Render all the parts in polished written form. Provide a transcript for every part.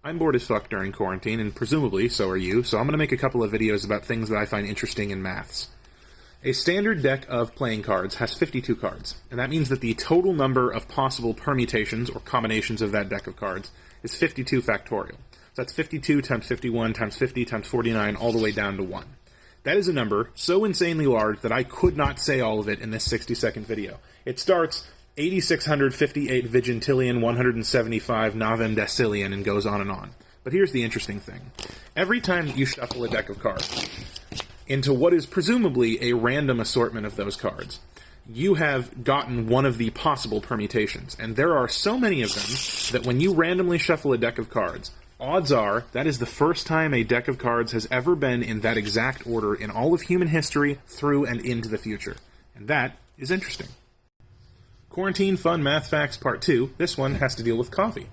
I'm bored as fuck during quarantine, and presumably so are you, so I'm going to make a couple of videos about things that I find interesting in maths. A standard deck of playing cards has 52 cards, and that means that the total number of possible permutations or combinations of that deck of cards is 52 factorial. So that's 52 times 51 times 50 times 49 all the way down to 1. That is a number so insanely large that I could not say all of it in this 60-second video. It starts 8658 vigintillion 175 novem decillion and goes on and on. But here's the interesting thing. Every time that you shuffle a deck of cards into what is presumably a random assortment of those cards, you have gotten one of the possible permutations. And there are so many of them that when you randomly shuffle a deck of cards, odds are that is the first time a deck of cards has ever been in that exact order in all of human history through and into the future. And that is interesting. Quarantine Fun Math Facts Part 2. This one has to deal with coffee.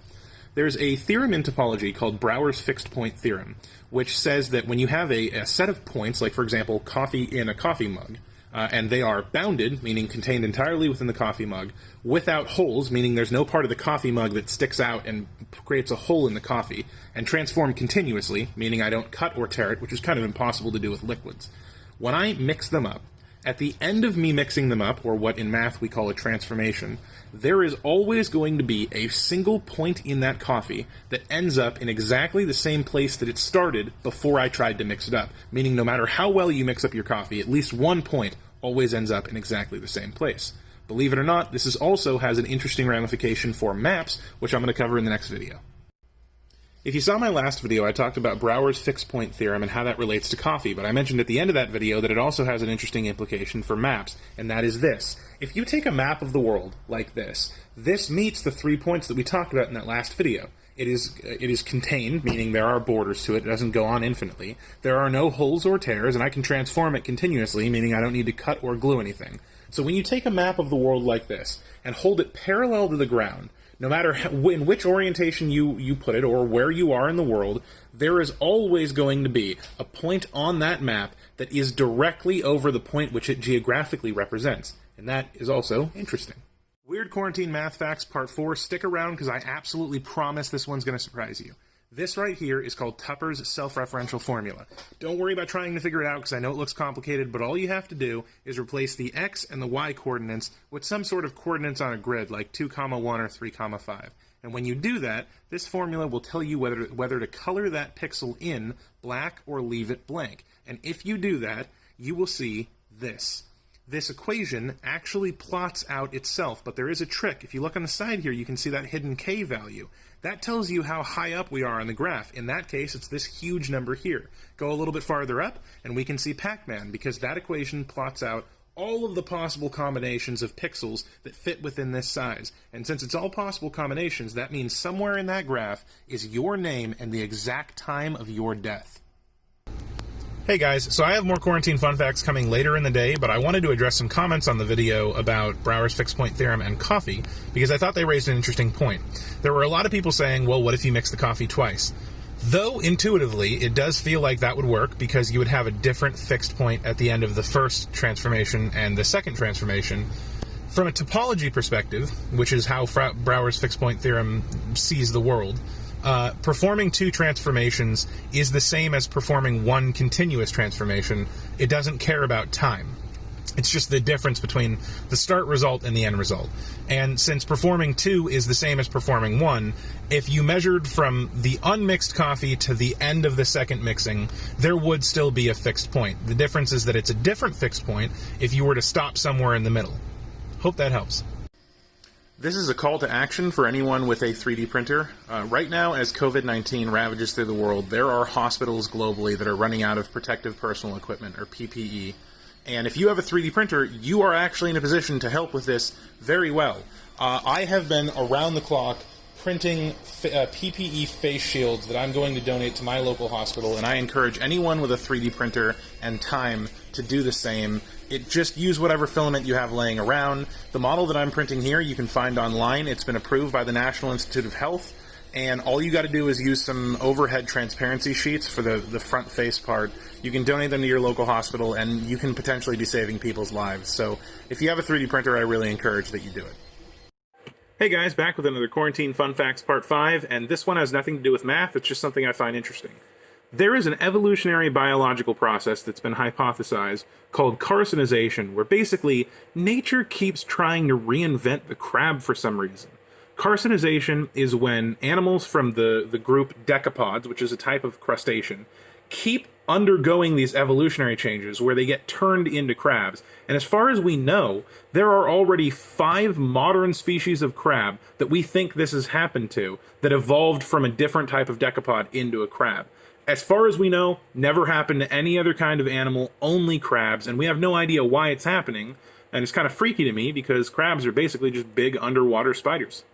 There's a theorem in topology called Brouwer's fixed point theorem, which says that when you have a set of points, like for example coffee in a coffee mug, and they are bounded, meaning contained entirely within the coffee mug, without holes, meaning there's no part of the coffee mug that sticks out and creates a hole in the coffee, and transform continuously, meaning I don't cut or tear it, which is kind of impossible to do with liquids. When I mix them up, at the end of me mixing them up, or what in math we call a transformation, there is always going to be a single point in that coffee that ends up in exactly the same place that it started before I tried to mix it up. Meaning no matter how well you mix up your coffee, at least one point always ends up in exactly the same place. Believe it or not, this also has an interesting ramification for maps, which I'm going to cover in the next video. If you saw my last video, I talked about Brouwer's fixed point theorem and how that relates to coffee, but I mentioned at the end of that video that it also has an interesting implication for maps, and that is this. If you take a map of the world like this meets the 3 points that we talked about in that last video. It is contained, meaning there are borders to it, it doesn't go on infinitely. There are no holes or tears, and I can transform it continuously, meaning I don't need to cut or glue anything. So when you take a map of the world like this and hold it parallel to the ground, no matter in which orientation you put it or where you are in the world, there is always going to be a point on that map that is directly over the point which it geographically represents. And that is also interesting. Weird Quarantine Math Facts Part 4. Stick around because I absolutely promise this one's going to surprise you. This right here is called Tupper's self-referential formula. Don't worry about trying to figure it out because I know it looks complicated, but all you have to do is replace the x and the y coordinates with some sort of coordinates on a grid, like 2, 1 or 3, 5. And when you do that, this formula will tell you whether to color that pixel in black or leave it blank. And if you do that, you will see this. This equation actually plots out itself, but there is a trick. If you look on the side here, you can see that hidden k value. That tells you how high up we are on the graph. In that case, it's this huge number here. Go a little bit farther up, and we can see Pac-Man, because that equation plots out all of the possible combinations of pixels that fit within this size. And since it's all possible combinations, that means somewhere in that graph is your name and the exact time of your death. Hey guys, so I have more quarantine fun facts coming later in the day, but I wanted to address some comments on the video about Brouwer's fixed point theorem and coffee, because I thought they raised an interesting point. There were a lot of people saying, well, what if you mix the coffee twice? Though intuitively, it does feel like that would work, because you would have a different fixed point at the end of the first transformation and the second transformation. From a topology perspective, which is how Brouwer's fixed point theorem sees the world, performing 2 transformations is the same as performing 1 continuous transformation. It doesn't care about time. It's just the difference between the start result and the end result. And since performing 2 is the same as performing 1, if you measured from the unmixed coffee to the end of the second mixing, there would still be a fixed point. The difference is that it's a different fixed point if you were to stop somewhere in the middle. Hope that helps. This is a call to action for anyone with a 3D printer. Right now, as COVID-19 ravages through the world, there are hospitals globally that are running out of protective personal equipment, or PPE. And if you have a 3D printer, you are actually in a position to help with this very well. I have been around the clock printing PPE face shields that I'm going to donate to my local hospital, and I encourage anyone with a 3D printer and time to do the same. Just use whatever filament you have laying around. The model that I'm printing here you can find online. It's been approved by the National Institute of Health, and all you got to do is use some overhead transparency sheets for the front face part. You can donate them to your local hospital, and you can potentially be saving people's lives. So if you have a 3D printer, I really encourage that you do it. Hey guys, back with another Quarantine Fun Facts Part 5, and this one has nothing to do with math, it's just something I find interesting. There is an evolutionary biological process that's been hypothesized called carcinization, where basically nature keeps trying to reinvent the crab for some reason. Carcinization is when animals from the group decapods, which is a type of crustacean, keep undergoing these evolutionary changes where they get turned into crabs. And as far as we know, there are already 5 modern species of crab that we think this has happened to, that evolved from a different type of decapod into a crab. As far as we know, never happened to any other kind of animal, only crabs, and we have no idea why it's happening. And it's kind of freaky to me because crabs are basically just big underwater spiders.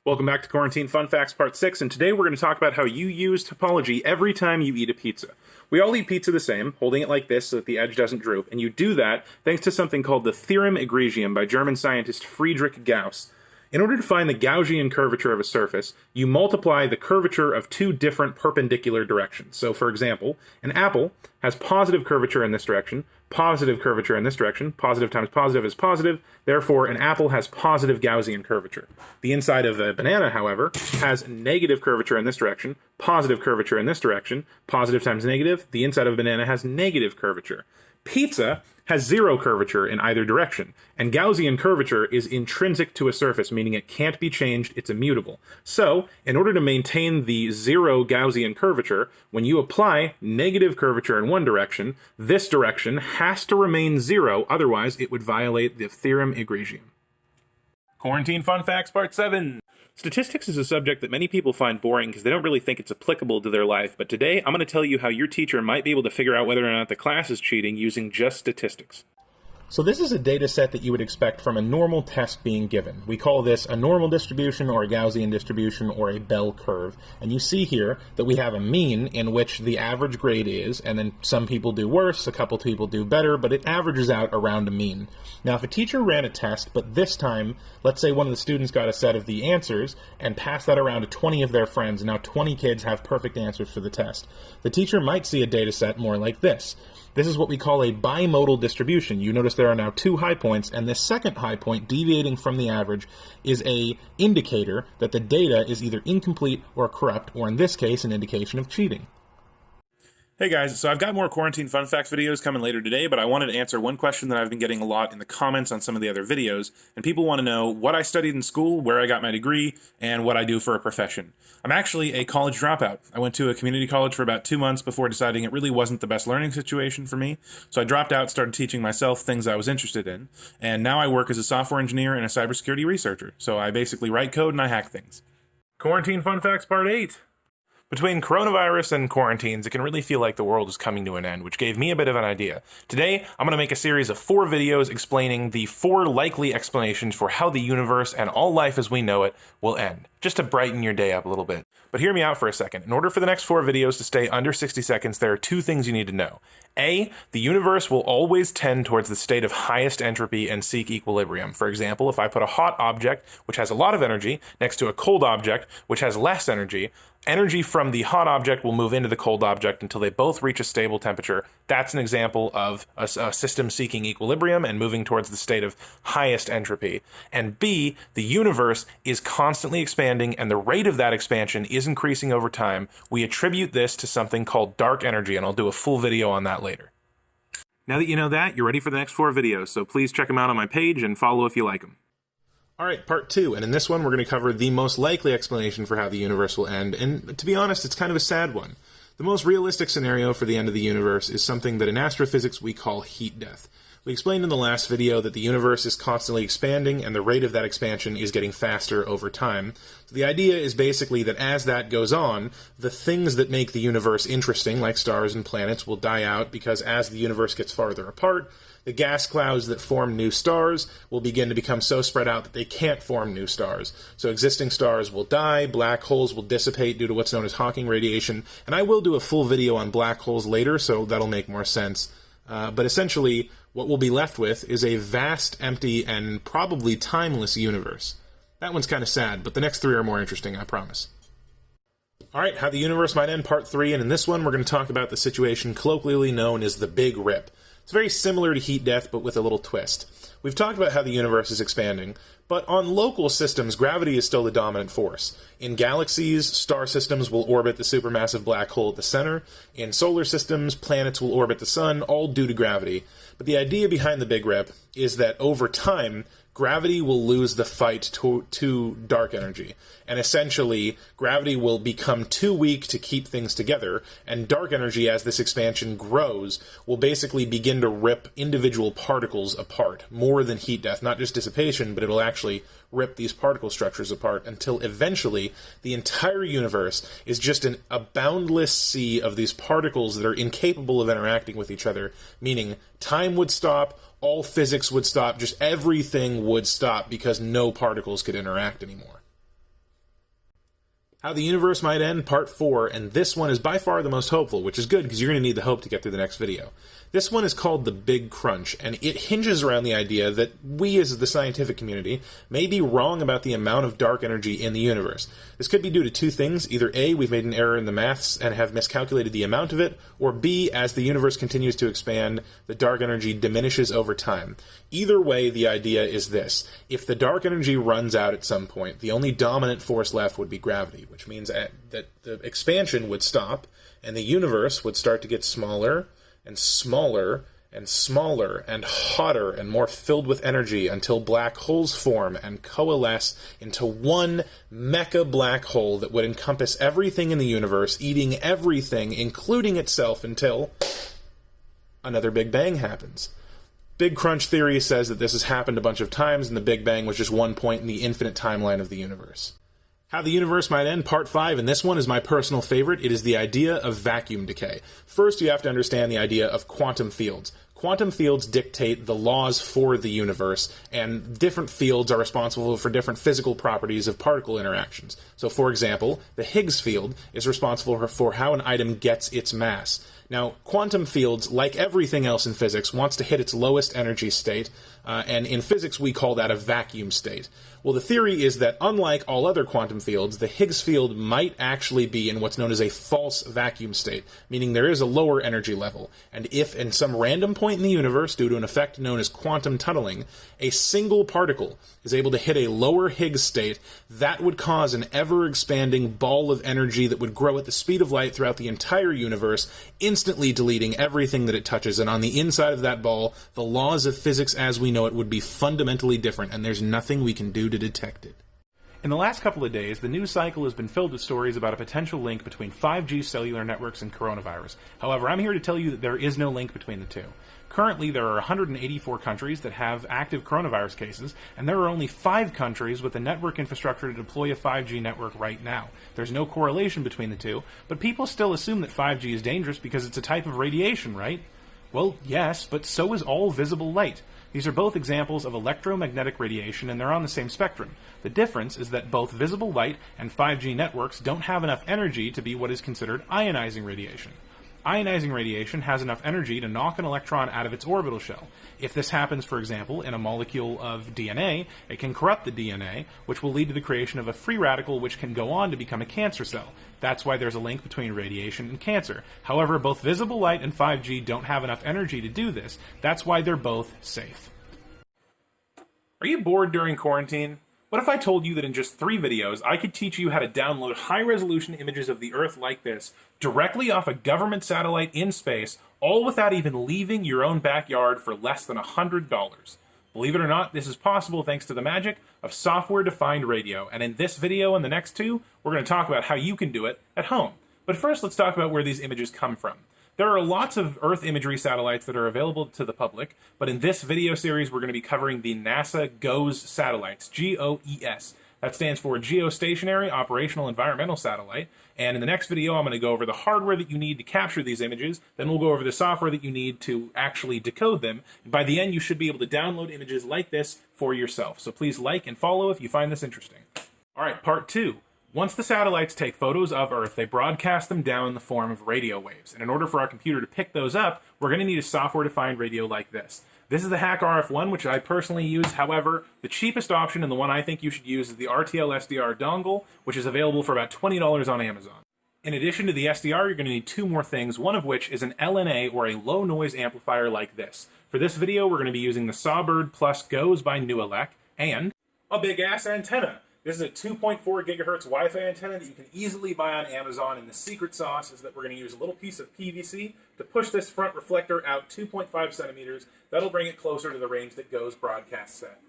Welcome back to Quarantine Fun Facts Part 6, and today we're going to talk about how you use topology every time you eat a pizza. We all eat pizza the same, holding it like this so that the edge doesn't droop, and you do that thanks to something called the theorem egregium by German scientist Friedrich Gauss. In order to find the Gaussian curvature of a surface, you multiply the curvature of 2 different perpendicular directions. So, for example, an apple has positive curvature in this direction, positive curvature in this direction, positive times positive is positive, therefore an apple has positive Gaussian curvature. The inside of a banana, however, has negative curvature in this direction, positive curvature in this direction, positive times negative, the inside of a banana has negative curvature. Pizza has 0 curvature in either direction, and Gaussian curvature is intrinsic to a surface, meaning it can't be changed, it's immutable. So, in order to maintain the 0 Gaussian curvature, when you apply negative curvature in one direction, this direction has to remain 0, otherwise it would violate the theorem egregium. Quarantine Fun Facts Part 7! Statistics is a subject that many people find boring because they don't really think it's applicable to their life, but today I'm going to tell you how your teacher might be able to figure out whether or not the class is cheating using just statistics. So this is a data set that you would expect from a normal test being given. We call this a normal distribution or a Gaussian distribution or a bell curve. And you see here that we have a mean in which the average grade is, and then some people do worse, a couple people do better, but it averages out around a mean. Now if a teacher ran a test, but this time, let's say one of the students got a set of the answers and passed that around to 20 of their friends, and now 20 kids have perfect answers for the test. The teacher might see a data set more like this. This is what we call a bimodal distribution. You notice there are now 2 high points, and this second high point, deviating from the average, is an indicator that the data is either incomplete or corrupt, or in this case, an indication of cheating. Hey guys, so I've got more Quarantine Fun Facts videos coming later today, but I wanted to answer one question that I've been getting a lot in the comments on some of the other videos, and people want to know what I studied in school, where I got my degree, and what I do for a profession. I'm actually a college dropout. I went to a community college for about 2 months before deciding it really wasn't the best learning situation for me, so I dropped out, started teaching myself things I was interested in, and now I work as a software engineer and a cybersecurity researcher, so I basically write code and I hack things. Quarantine Fun Facts Part 8! Between coronavirus and quarantines, it can really feel like the world is coming to an end, which gave me a bit of an idea. Today, I'm going to make a series of 4 videos explaining the 4 likely explanations for how the universe and all life as we know it will end, just to brighten your day up a little bit. But hear me out for a second. In order for the next 4 videos to stay under 60 seconds, there are 2 things you need to know. A, the universe will always tend towards the state of highest entropy and seek equilibrium. For example, if I put a hot object, which has a lot of energy, next to a cold object, which has less energy, energy from the hot object will move into the cold object until they both reach a stable temperature. That's an example of a system seeking equilibrium and moving towards the state of highest entropy. And B, the universe is constantly expanding, and the rate of that expansion is increasing over time. We attribute this to something called dark energy, and I'll do a full video on that later. Now that you know that, you're ready for the next 4 videos, so please check them out on my page and follow if you like them. Alright, part 2, and in this one we're going to cover the most likely explanation for how the universe will end, and to be honest, it's kind of a sad one. The most realistic scenario for the end of the universe is something that in astrophysics we call heat death. We explained in the last video that the universe is constantly expanding, and the rate of that expansion is getting faster over time. So the idea is basically that as that goes on, the things that make the universe interesting, like stars and planets, will die out, because as the universe gets farther apart, the gas clouds that form new stars will begin to become so spread out that they can't form new stars. So existing stars will die, black holes will dissipate due to what's known as Hawking radiation, and I will do a full video on black holes later, so that'll make more sense. But essentially, what we'll be left with is a vast, empty, and probably timeless universe. That one's kind of sad, but the next 3 are more interesting, I promise. Alright, how the universe might end, part 3, and in this one we're going to talk about the situation colloquially known as the Big Rip. It's very similar to heat death, but with a little twist. We've talked about how the universe is expanding, but on local systems, gravity is still the dominant force. In galaxies, star systems will orbit the supermassive black hole at the center. In solar systems, planets will orbit the sun, all due to gravity. But the idea behind the Big Rip is that over time, gravity will lose the fight to dark energy. And essentially, gravity will become too weak to keep things together, and dark energy, as this expansion grows, will basically begin to rip individual particles apart, more than heat death, not just dissipation, but it'll actually rip these particle structures apart until eventually the entire universe is just a boundless sea of these particles that are incapable of interacting with each other, meaning time would stop, all physics would stop, just everything would stop because no particles could interact anymore. How the Universe Might End, Part 4, and this one is by far the most hopeful, which is good because you're going to need the hope to get through the next video. This one is called The Big Crunch, and it hinges around the idea that we as the scientific community may be wrong about the amount of dark energy in the universe. This could be due to two things. Either A, we've made an error in the maths and have miscalculated the amount of it, or B, as the universe continues to expand, the dark energy diminishes over time. Either way, the idea is this. If the dark energy runs out at some point, the only dominant force left would be gravity, which means that the expansion would stop, and the universe would start to get smaller, and smaller, and smaller, and hotter, and more filled with energy until black holes form and coalesce into one mecha black hole that would encompass everything in the universe, eating everything, including itself, until another Big Bang happens. Big Crunch theory says that this has happened a bunch of times, and the Big Bang was just one point in the infinite timeline of the universe. How the Universe Might End, Part 5, and this one is my personal favorite. It is the idea of vacuum decay. First, you have to understand the idea of quantum fields. Quantum fields dictate the laws for the universe, and different fields are responsible for different physical properties of particle interactions. So, for example, the Higgs field is responsible for how an item gets its mass. Now, quantum fields, like everything else in physics, wants to hit its lowest energy state, and in physics we call that a vacuum state. Well, the theory is that unlike all other quantum fields, the Higgs field might actually be in what's known as a false vacuum state, meaning there is a lower energy level. And if, in some random point in the universe, due to an effect known as quantum tunneling, a single particle is able to hit a lower Higgs state, that would cause an ever-expanding ball of energy that would grow at the speed of light throughout the entire universe, instantly deleting everything that it touches. And on the inside of that ball, the laws of physics as we know it would be fundamentally different, and there's nothing we can do to detect it. In the last couple of days, the news cycle has been filled with stories about a potential link between 5G cellular networks and coronavirus. However, I'm here to tell you that there is no link between the two. Currently, there are 184 countries that have active coronavirus cases, and there are only 5 countries with the network infrastructure to deploy a 5G network right now. There's no correlation between the two, but people still assume that 5G is dangerous because it's a type of radiation, right? Well, yes, but so is all visible light. These are both examples of electromagnetic radiation, and they're on the same spectrum. The difference is that both visible light and 5G networks don't have enough energy to be what is considered ionizing radiation. Ionizing radiation has enough energy to knock an electron out of its orbital shell. If this happens, for example, in a molecule of DNA, it can corrupt the DNA, which will lead to the creation of a free radical which can go on to become a cancer cell. That's why there's a link between radiation and cancer. However, both visible light and 5G don't have enough energy to do this. That's why they're both safe. Are you bored during quarantine? What if I told you that in just 3 videos, I could teach you how to download high-resolution images of the Earth like this, directly off a government satellite in space, all without even leaving your own backyard for less than $100? Believe it or not, this is possible thanks to the magic of software-defined radio, and in this video and the next 2, we're going to talk about how you can do it at home. But first, let's talk about where these images come from. There are lots of Earth imagery satellites that are available to the public, but in this video series we're going to be covering the NASA GOES satellites, GOES. That stands for Geostationary Operational Environmental Satellite, and in the next video I'm going to go over the hardware that you need to capture these images, then we'll go over the software that you need to actually decode them, and by the end you should be able to download images like this for yourself. So please like and follow if you find this interesting. Alright, part 2. Once the satellites take photos of Earth, they broadcast them down in the form of radio waves. And in order for our computer to pick those up, we're going to need a software-defined radio like this. This is the Hack RF1, which I personally use. However, the cheapest option and the one I think you should use is the RTL SDR dongle, which is available for about $20 on Amazon. In addition to the SDR, you're going to need two more things, one of which is an LNA, or a low noise amplifier like this. For this video, we're going to be using the Sawbird Plus Goes by Nuelec, and a big ass antenna. This is a 2.4 gigahertz Wi-Fi antenna that you can easily buy on Amazon, and the secret sauce is that we're going to use a little piece of PVC to push this front reflector out 2.5 centimeters. That'll bring it closer to the range that Go's broadcasts at.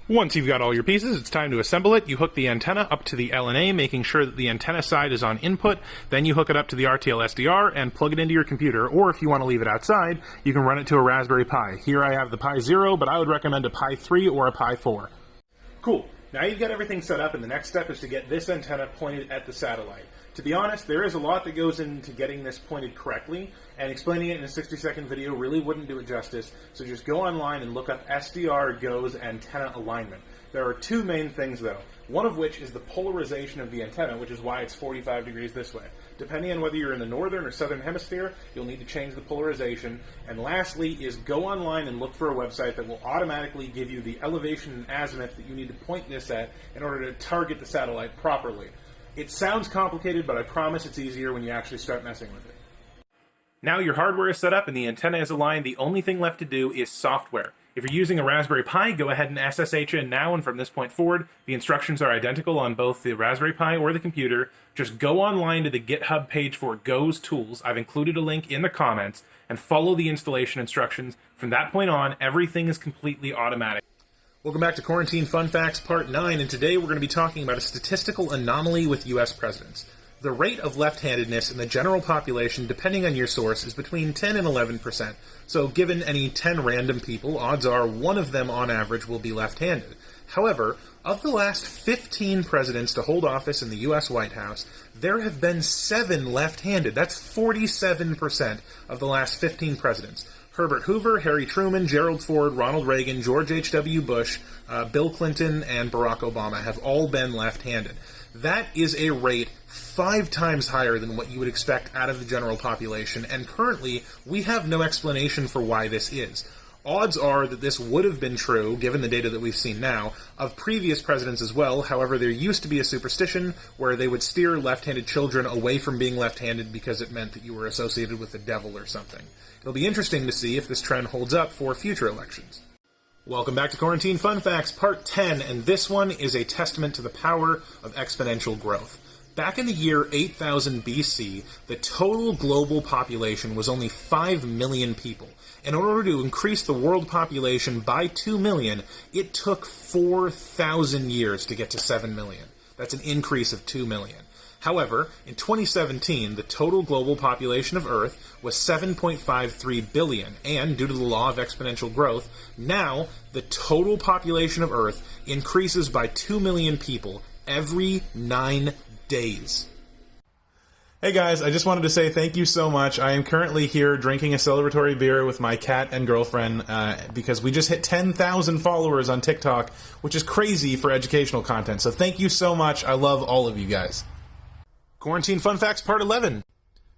Once you've got all your pieces, it's time to assemble it. You hook the antenna up to the LNA, making sure that the antenna side is on input. Then you hook it up to the RTL SDR and plug it into your computer, or if you want to leave it outside, you can run it to a Raspberry Pi. Here I have the Pi Zero, but I would recommend a Pi 3 or a Pi 4. Cool. Now you've got everything set up, and the next step is to get this antenna pointed at the satellite. To be honest, there is a lot that goes into getting this pointed correctly, and explaining it in a 60-second video really wouldn't do it justice, so just go online and look up SDR Go's antenna alignment. There are two main things, though, one of which is the polarization of the antenna, which is why it's 45 degrees this way. Depending on whether you're in the northern or southern hemisphere, you'll need to change the polarization. And lastly is go online and look for a website that will automatically give you the elevation and azimuth that you need to point this at in order to target the satellite properly. It sounds complicated, but I promise it's easier when you actually start messing with it. Now your hardware is set up and the antenna is aligned. The only thing left to do is software. If you're using a Raspberry Pi, go ahead and SSH in now, and from this point forward, the instructions are identical on both the Raspberry Pi or the computer. Just go online to the GitHub page for Go's tools. I've included a link in the comments, and follow the installation instructions. From that point on, everything is completely automatic. Welcome back to Quarantine Fun Facts Part 9, and today we're going to be talking about a statistical anomaly with U.S. presidents. The rate of left-handedness in the general population, depending on your source, is between 10 and 11%. So given any 10 random people, odds are one of them on average will be left-handed. However, of the last 15 presidents to hold office in the U.S. White House, there have been 7 left-handed. That's 47% of the last 15 presidents. Herbert Hoover, Harry Truman, Gerald Ford, Ronald Reagan, George H.W. Bush, Bill Clinton, and Barack Obama have all been left-handed. That is a rate 5 times higher than what you would expect out of the general population, and currently we have no explanation for why this is. Odds are that this would have been true, given the data that we've seen now, of previous presidents as well. However, there used to be a superstition where they would steer left-handed children away from being left-handed because it meant that you were associated with the devil or something. It'll be interesting to see if this trend holds up for future elections. Welcome back to Quarantine Fun Facts Part 10, and this one is a testament to the power of exponential growth. Back in the year 8000 BC, the total global population was only 5 million people. In order to increase the world population by 2 million, it took 4,000 years to get to 7 million. That's an increase of 2 million. However, in 2017, the total global population of Earth was 7.53 billion, and due to the law of exponential growth, now the total population of Earth increases by 2 million people every 9 days. Hey guys, I just wanted to say thank you so much. I am currently here drinking a celebratory beer with my cat and girlfriend because we just hit 10,000 followers on TikTok, which is crazy for educational content. So thank you so much. I love all of you guys. Quarantine Fun Facts Part 11.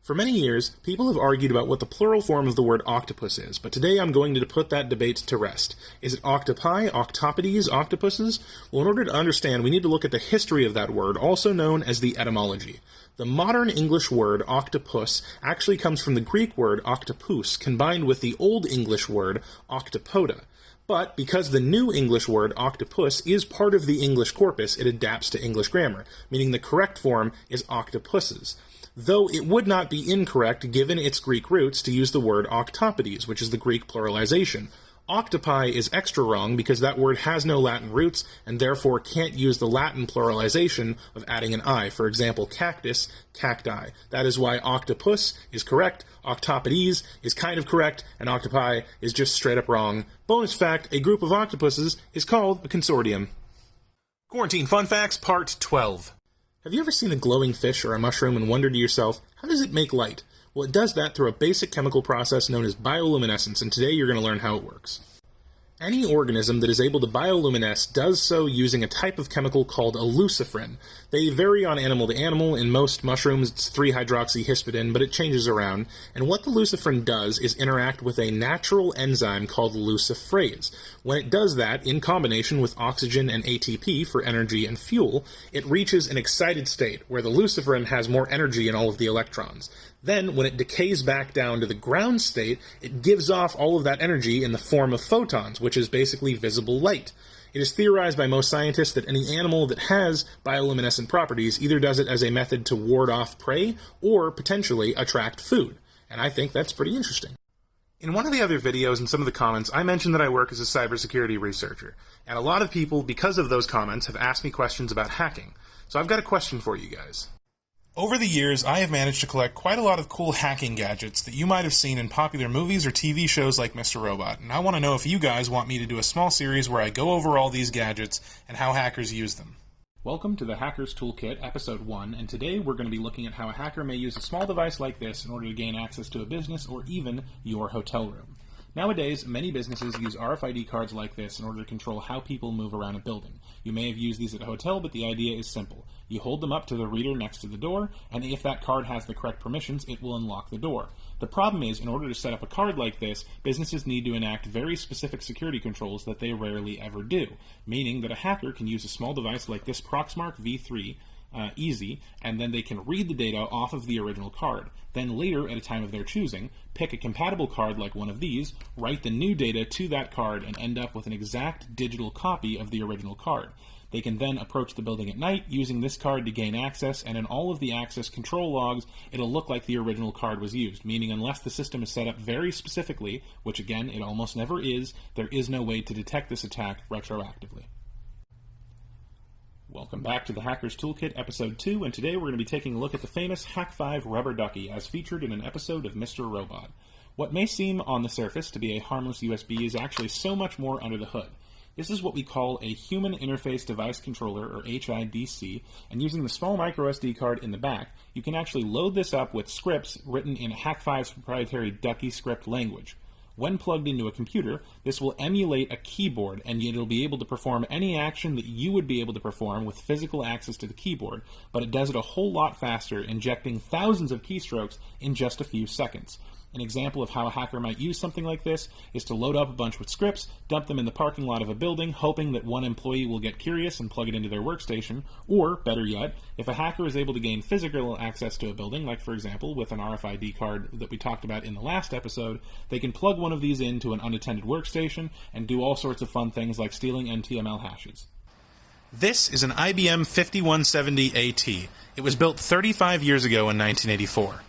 For many years, people have argued about what the plural form of the word octopus is, but today I'm going to put that debate to rest. Is it octopi, octopodes, octopuses? Well, in order to understand, we need to look at the history of that word, also known as the etymology. The modern English word octopus actually comes from the Greek word octopus, combined with the Old English word octopoda. But because the New English word octopus is part of the English corpus, it adapts to English grammar, meaning the correct form is octopuses. Though it would not be incorrect, given its Greek roots, to use the word octopodes, which is the Greek pluralization. Octopi is extra wrong because that word has no Latin roots and therefore can't use the Latin pluralization of adding an I. For example, cactus, cacti. That is why octopus is correct, octopodes is kind of correct, and octopi is just straight up wrong. Bonus fact, a group of octopuses is called a consortium. Quarantine Fun Facts Part 12. Have you ever seen a glowing fish or a mushroom and wondered to yourself, how does it make light? Well, it does that through a basic chemical process known as bioluminescence, and today you're going to learn how it works. Any organism that is able to bioluminesce does so using a type of chemical called a luciferin. They vary on animal to animal. In most mushrooms, it's 3-hydroxyhispidine, but it changes around. And what the luciferin does is interact with a natural enzyme called luciferase. When it does that, in combination with oxygen and ATP for energy and fuel, it reaches an excited state where the luciferin has more energy in all of the electrons. Then, when it decays back down to the ground state, it gives off all of that energy in the form of photons, which is basically visible light. It is theorized by most scientists that any animal that has bioluminescent properties either does it as a method to ward off prey or potentially attract food. And I think that's pretty interesting. In one of the other videos and some of the comments, I mentioned that I work as a cybersecurity researcher. And a lot of people, because of those comments, have asked me questions about hacking. So I've got a question for you guys. Over the years, I have managed to collect quite a lot of cool hacking gadgets that you might have seen in popular movies or TV shows like Mr. Robot, and I want to know if you guys want me to do a small series where I go over all these gadgets and how hackers use them. Welcome to the Hacker's Toolkit, Episode 1, and today we're going to be looking at how a hacker may use a small device like this in order to gain access to a business or even your hotel room. Nowadays, many businesses use RFID cards like this in order to control how people move around a building. You may have used these at a hotel, but the idea is simple. You hold them up to the reader next to the door, and if that card has the correct permissions, it will unlock the door. The problem is, in order to set up a card like this, businesses need to enact very specific security controls that they rarely ever do, meaning that a hacker can use a small device like this Proxmark V3 easy, and then they can read the data off of the original card. Then later, at a time of their choosing, pick a compatible card like one of these, write the new data to that card, and end up with an exact digital copy of the original card. They can then approach the building at night using this card to gain access, and in all of the access control logs, it'll look like the original card was used, meaning unless the system is set up very specifically, which again, it almost never is, there is no way to detect this attack retroactively. Welcome back to the Hacker's Toolkit, Episode 2, and today we're going to be taking a look at the famous Hack-5 rubber ducky as featured in an episode of Mr. Robot. What may seem on the surface to be a harmless USB is actually so much more under the hood. This is what we call a Human Interface Device Controller, or HIDC, and using the small microSD card in the back, you can actually load this up with scripts written in Hack-5's proprietary Ducky script language. When plugged into a computer, this will emulate a keyboard, and it'll be able to perform any action that you would be able to perform with physical access to the keyboard, but it does it a whole lot faster, injecting thousands of keystrokes in just a few seconds. An example of how a hacker might use something like this is to load up a bunch with scripts, dump them in the parking lot of a building, hoping that one employee will get curious and plug it into their workstation, or, better yet, if a hacker is able to gain physical access to a building, like for example with an RFID card that we talked about in the last episode, they can plug one of these into an unattended workstation and do all sorts of fun things like stealing NTML hashes. This is an IBM 5170AT. It was built 35 years ago in 1984.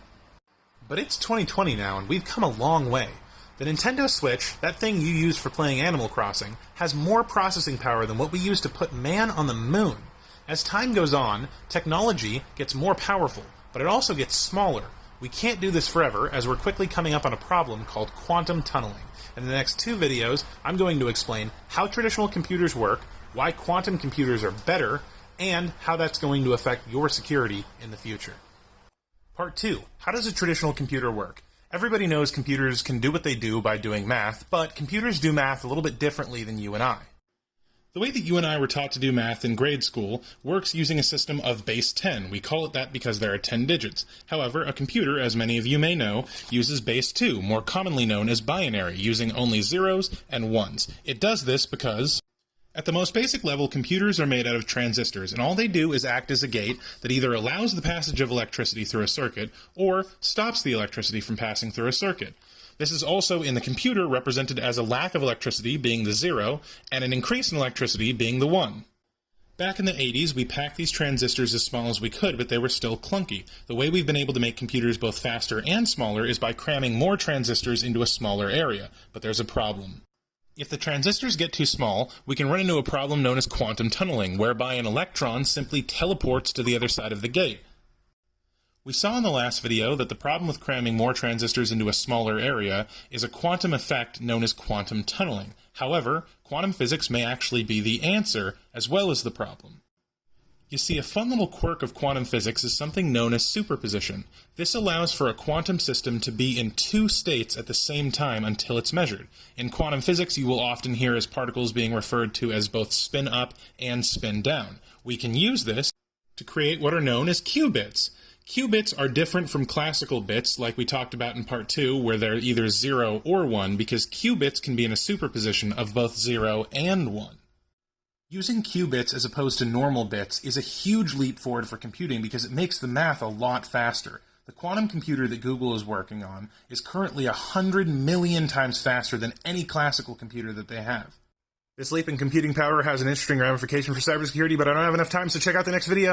But it's 2020 now, and we've come a long way. The Nintendo Switch, that thing you use for playing Animal Crossing, has more processing power than what we use to put man on the moon. As time goes on, technology gets more powerful, but it also gets smaller. We can't do this forever, as we're quickly coming up on a problem called quantum tunneling. In the next 2 videos, I'm going to explain how traditional computers work, why quantum computers are better, and how that's going to affect your security in the future. Part 2. How does a traditional computer work? Everybody knows computers can do what they do by doing math, but computers do math a little bit differently than you and I. The way that you and I were taught to do math in grade school works using a system of base 10. We call it that because there are 10 digits. However, a computer, as many of you may know, uses base 2, more commonly known as binary, using only zeros and ones. It does this because at the most basic level, computers are made out of transistors, and all they do is act as a gate that either allows the passage of electricity through a circuit, or stops the electricity from passing through a circuit. This is also in the computer represented as a lack of electricity being the 0, and an increase in electricity being the 1. Back in the 80s, we packed these transistors as small as we could, but they were still clunky. The way we've been able to make computers both faster and smaller is by cramming more transistors into a smaller area, but there's a problem. If the transistors get too small, we can run into a problem known as quantum tunneling, whereby an electron simply teleports to the other side of the gate. We saw in the last video that the problem with cramming more transistors into a smaller area is a quantum effect known as quantum tunneling. However, quantum physics may actually be the answer, as well as the problem. You see, a fun little quirk of quantum physics is something known as superposition. This allows for a quantum system to be in 2 states at the same time until it's measured. In quantum physics, you will often hear as particles being referred to as both spin up and spin down. We can use this to create what are known as qubits. Qubits are different from classical bits, like we talked about in part 2, where they're either 0 or 1, because qubits can be in a superposition of both 0 and 1. Using qubits as opposed to normal bits is a huge leap forward for computing because it makes the math a lot faster. The quantum computer that Google is working on is currently 100 million times faster than any classical computer that they have. This leap in computing power has an interesting ramification for cybersecurity, but I don't have enough time, so check out the next video.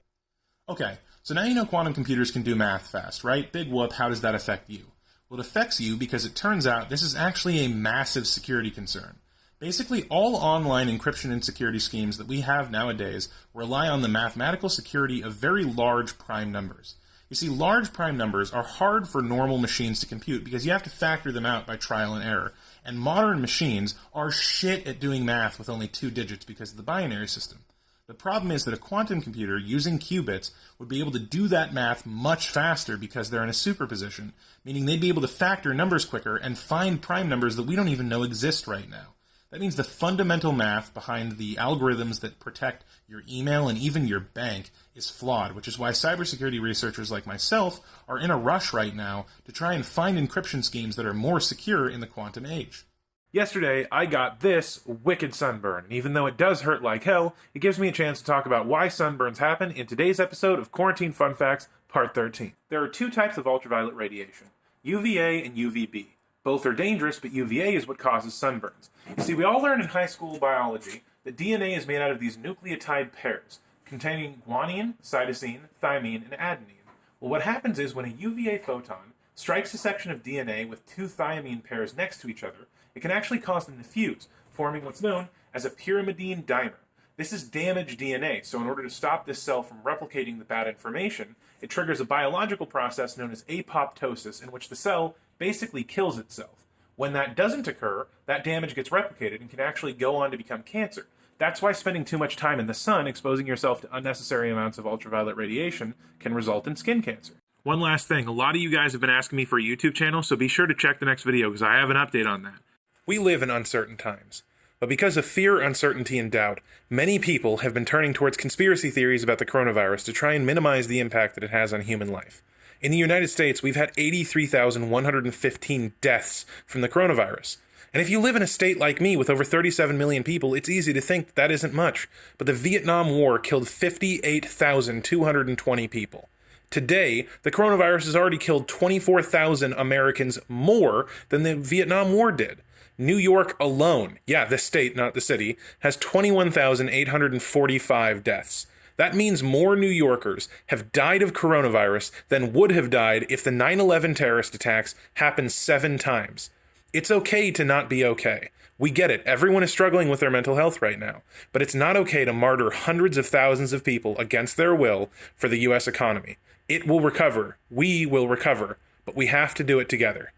Okay, so now you know quantum computers can do math fast, right? Big whoop, how does that affect you? Well, it affects you because it turns out this is actually a massive security concern. Basically, all online encryption and security schemes that we have nowadays rely on the mathematical security of very large prime numbers. You see, large prime numbers are hard for normal machines to compute because you have to factor them out by trial and error. And modern machines are shit at doing math with only 2 digits because of the binary system. The problem is that a quantum computer using qubits would be able to do that math much faster because they're in a superposition, meaning they'd be able to factor numbers quicker and find prime numbers that we don't even know exist right now. That means the fundamental math behind the algorithms that protect your email and even your bank is flawed, which is why cybersecurity researchers like myself are in a rush right now to try and find encryption schemes that are more secure in the quantum age. Yesterday, I got this wicked sunburn, and even though it does hurt like hell, it gives me a chance to talk about why sunburns happen in today's episode of Quarantine Fun Facts, Part 13. There are 2 types of ultraviolet radiation, UVA and UVB. Both are dangerous, but UVA is what causes sunburns. You see, we all learned in high school biology that DNA is made out of these nucleotide pairs, containing guanine, cytosine, thymine, and adenine. Well, what happens is when a UVA photon strikes a section of DNA with 2 thymine pairs next to each other, it can actually cause them to fuse, forming what's known as a pyrimidine dimer. This is damaged DNA, so in order to stop this cell from replicating the bad information, it triggers a biological process known as apoptosis, in which the cell basically kills itself. When that doesn't occur, that damage gets replicated and can actually go on to become cancer. That's why spending too much time in the sun, exposing yourself to unnecessary amounts of ultraviolet radiation, can result in skin cancer. One last thing, a lot of you guys have been asking me for a YouTube channel, so be sure to check the next video because I have an update on that. We live in uncertain times. But because of fear, uncertainty, and doubt, many people have been turning towards conspiracy theories about the coronavirus to try and minimize the impact that it has on human life. In the United States, we've had 83,115 deaths from the coronavirus. And if you live in a state like me with over 37 million people, it's easy to think that isn't much. But the Vietnam War killed 58,220 people. Today, the coronavirus has already killed 24,000 Americans more than the Vietnam War did. New York alone, yeah, the state, not the city, has 21,845 deaths. That means more New Yorkers have died of coronavirus than would have died if the 9/11 terrorist attacks happened 7 times. It's okay to not be okay. We get it. Everyone is struggling with their mental health right now. But it's not okay to martyr hundreds of thousands of people against their will for the U.S. economy. It will recover. We will recover. But we have to do it together.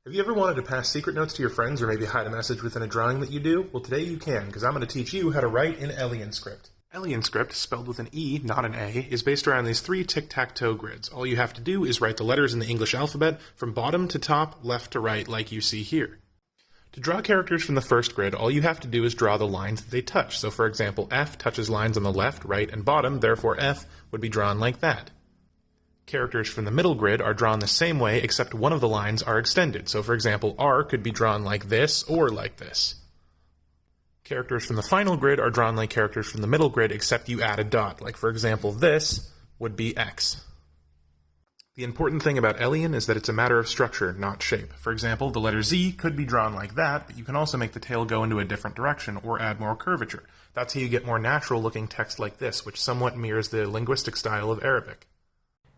Have you ever wanted to pass secret notes to your friends or maybe hide a message within a drawing that you do? Well, today you can, because I'm going to teach you how to write in AlienScript. AlienScript, spelled with an E, not an A, is based around these 3 tic-tac-toe grids. All you have to do is write the letters in the English alphabet from bottom to top, left to right, like you see here. To draw characters from the first grid, all you have to do is draw the lines that they touch. So for example, F touches lines on the left, right, and bottom, therefore F would be drawn like that. Characters from the middle grid are drawn the same way, except one of the lines are extended. So for example, R could be drawn like this or like this. Characters from the final grid are drawn like characters from the middle grid, except you add a dot. Like for example, this would be X. The important thing about Alien is that it's a matter of structure, not shape. For example, the letter Z could be drawn like that, but you can also make the tail go into a different direction or add more curvature. That's how you get more natural looking text like this, which somewhat mirrors the linguistic style of Arabic.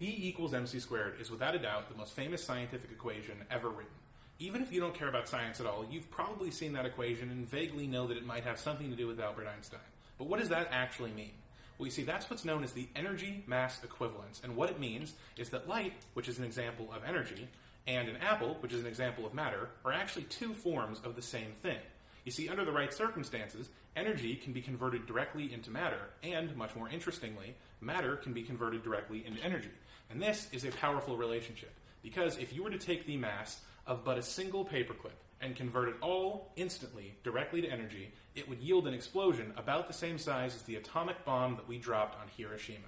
E equals mc squared is without a doubt the most famous scientific equation ever written. Even if you don't care about science at all, you've probably seen that equation and vaguely know that it might have something to do with Albert Einstein. But what does that actually mean? Well, you see, that's what's known as the energy-mass equivalence, and what it means is that light, which is an example of energy, and an apple, which is an example of matter, are actually 2 forms of the same thing. You see, under the right circumstances, energy can be converted directly into matter, and, much more interestingly, matter can be converted directly into energy. And this is a powerful relationship. Because if you were to take the mass of but a single paperclip and convert it all instantly directly to energy, it would yield an explosion about the same size as the atomic bomb that we dropped on Hiroshima.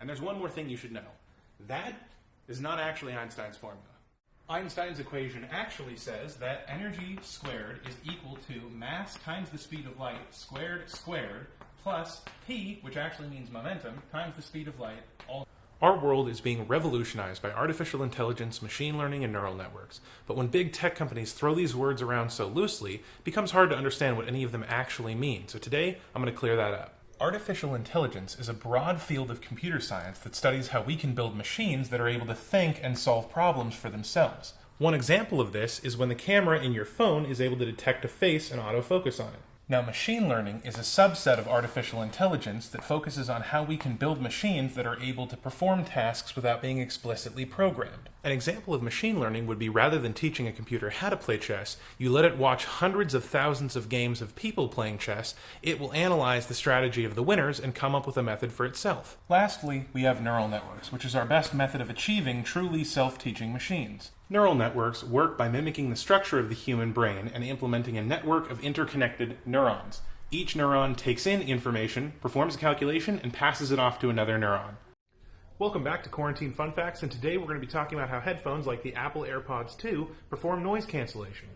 And there's one more thing you should know. That is not actually Einstein's formula. Einstein's equation actually says that energy squared is equal to mass times the speed of light squared plus p, which actually means momentum, times the speed of light. Our world is being revolutionized by artificial intelligence, machine learning, and neural networks. But when big tech companies throw these words around so loosely, it becomes hard to understand what any of them actually mean. So today, I'm going to clear that up. Artificial intelligence is a broad field of computer science that studies how we can build machines that are able to think and solve problems for themselves. One example of this is when the camera in your phone is able to detect a face and autofocus on it. Now, machine learning is a subset of artificial intelligence that focuses on how we can build machines that are able to perform tasks without being explicitly programmed. An example of machine learning would be rather than teaching a computer how to play chess, you let it watch hundreds of thousands of games of people playing chess, it will analyze the strategy of the winners and come up with a method for itself. Lastly, we have neural networks, which is our best method of achieving truly self-teaching machines. Neural networks work by mimicking the structure of the human brain and implementing a network of interconnected neurons. Each neuron takes in information, performs a calculation, and passes it off to another neuron. Welcome back to Quarantine Fun Facts, and today we're going to be talking about how headphones like the Apple AirPods 2 perform noise cancellation.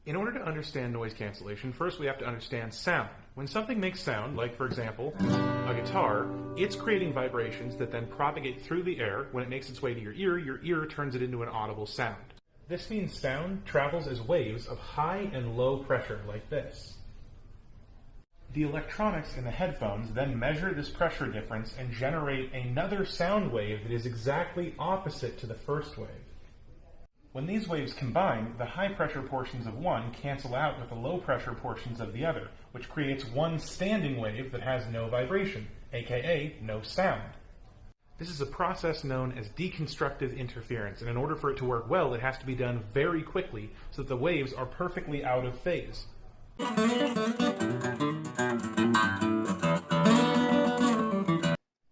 In order to understand noise cancellation, first we have to understand sound. When something makes sound, like for example, a guitar, it's creating vibrations that then propagate through the air. When it makes its way to your ear turns it into an audible sound. This means sound travels as waves of high and low pressure, like this. The electronics in the headphones then measure this pressure difference and generate another sound wave that is exactly opposite to the first wave. When these waves combine, the high-pressure portions of one cancel out with the low-pressure portions of the other, which creates one standing wave that has no vibration, aka no sound. This is a process known as deconstructive interference, and in order for it to work well, it has to be done very quickly so that the waves are perfectly out of phase.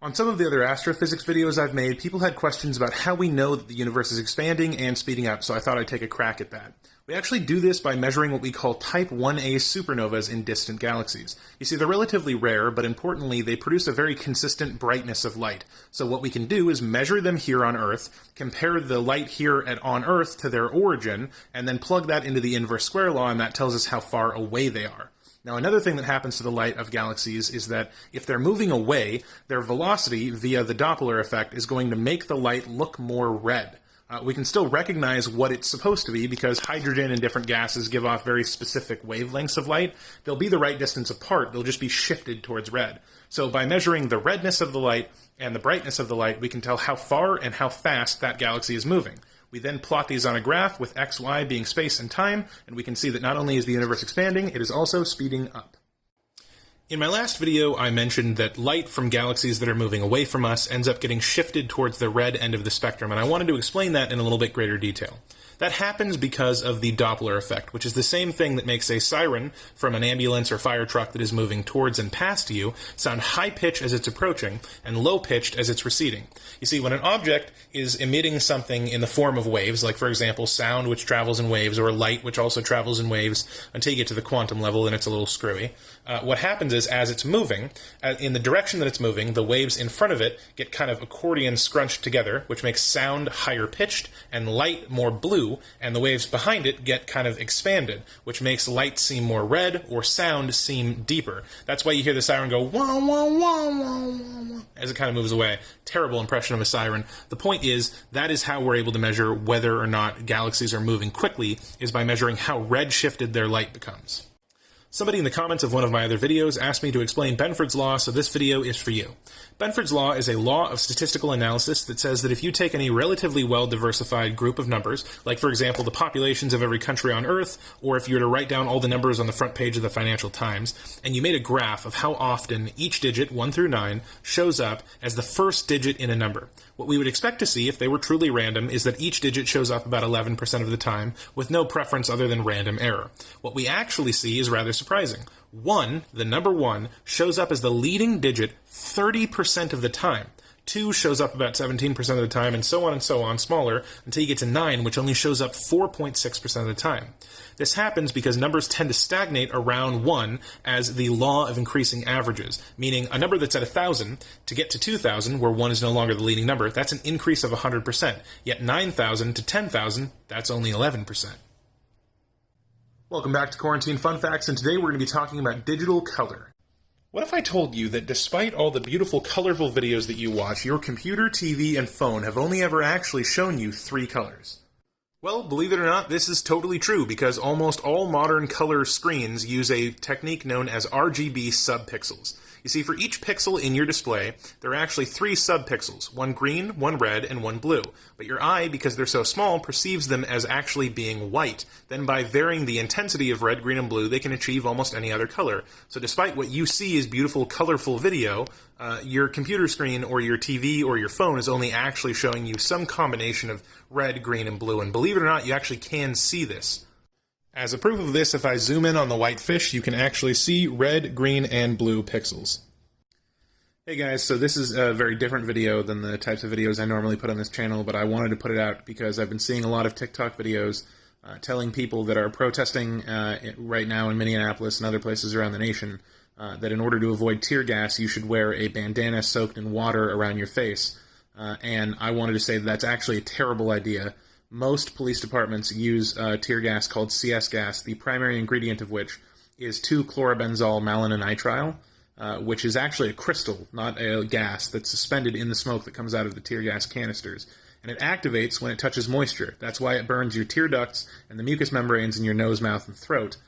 On some of the other astrophysics videos I've made, people had questions about how we know that the universe is expanding and speeding up, so I thought I'd take a crack at that. We actually do this by measuring what we call Type 1a supernovas in distant galaxies. You see, they're relatively rare, but importantly, they produce a very consistent brightness of light. So what we can do is measure them here on Earth, compare the light here on Earth to their origin, and then plug that into the inverse square law, and that tells us how far away they are. Now, another thing that happens to the light of galaxies is that if they're moving away, their velocity via the Doppler effect is going to make the light look more red. We can still recognize what it's supposed to be because hydrogen and different gases give off very specific wavelengths of light. They'll be the right distance apart, they'll just be shifted towards red. So by measuring the redness of the light and the brightness of the light, we can tell how far and how fast that galaxy is moving. We then plot these on a graph with x, y being space and time, and we can see that not only is the universe expanding, it is also speeding up. In my last video, I mentioned that light from galaxies that are moving away from us ends up getting shifted towards the red end of the spectrum, and I wanted to explain that in a little bit greater detail. That happens because of the Doppler effect, which is the same thing that makes a siren from an ambulance or fire truck that is moving towards and past you sound high-pitched as it's approaching and low-pitched as it's receding. You see, when an object is emitting something in the form of waves, like for example sound which travels in waves or light which also travels in waves until you get to the quantum level and it's a little screwy, what happens is as it's moving, in the direction that it's moving, the waves in front of it get kind of accordion scrunched together, which makes sound higher-pitched and light more blue, and the waves behind it get kind of expanded, which makes light seem more red or sound seem deeper. That's why you hear the siren go wah, wah, wah, wah, wah, as it kind of moves away. Terrible impression of a siren. The point is, that is how we're able to measure whether or not galaxies are moving quickly, is by measuring how red-shifted their light becomes. Somebody in the comments of one of my other videos asked me to explain Benford's law, so this video is for you. Benford's law is a law of statistical analysis that says that if you take any relatively well-diversified group of numbers, like for example the populations of every country on Earth, or if you were to write down all the numbers on the front page of the Financial Times, and you made a graph of how often each digit, 1 through 9, shows up as the first digit in a number. What we would expect to see if they were truly random is that each digit shows up about 11% of the time, with no preference other than random error. What we actually see is rather surprising. 1, the number 1, shows up as the leading digit 30% of the time. 2 shows up about 17% of the time, and so on, smaller, until you get to 9, which only shows up 4.6% of the time. This happens because numbers tend to stagnate around 1 as the law of increasing averages, meaning a number that's at 1,000, to get to 2,000, where 1 is no longer the leading number, that's an increase of 100%, yet 9,000 to 10,000, that's only 11%. Welcome back to Quarantine Fun Facts, and today we're going to be talking about digital color. What if I told you that despite all the beautiful, colorful videos that you watch, your computer, TV, and phone have only ever actually shown you 3 colors? Well, believe it or not, this is totally true, because almost all modern color screens use a technique known as RGB subpixels. You see, for each pixel in your display, there are actually 3 subpixels, one green, one red, and one blue. But your eye, because they're so small, perceives them as actually being white. Then by varying the intensity of red, green, and blue, they can achieve almost any other color. So despite what you see as beautiful, colorful video, your computer screen or your TV or your phone is only actually showing you some combination of red, green, and blue. And believe it or not, you actually can see this. As a proof of this, if I zoom in on the white fish, you can actually see red, green, and blue pixels. Hey guys, so this is a very different video than the types of videos I normally put on this channel, but I wanted to put it out because I've been seeing a lot of TikTok videos telling people that are protesting right now in Minneapolis and other places around the nation that in order to avoid tear gas, you should wear a bandana soaked in water around your face. And I wanted to say that that's actually a terrible idea. Most police departments use tear gas called CS gas, the primary ingredient of which is 2-chlorobenzol malonitrile, which is actually a crystal, not a gas, that's suspended in the smoke that comes out of the tear gas canisters. And it activates when it touches moisture. That's why it burns your tear ducts and the mucous membranes in your nose, mouth, and throat.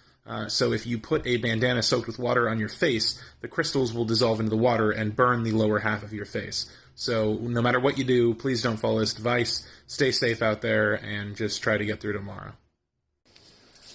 So if you put a bandana soaked with water on your face, the crystals will dissolve into the water and burn the lower half of your face. So no matter what you do, please don't follow this advice. Stay safe out there and just try to get through tomorrow.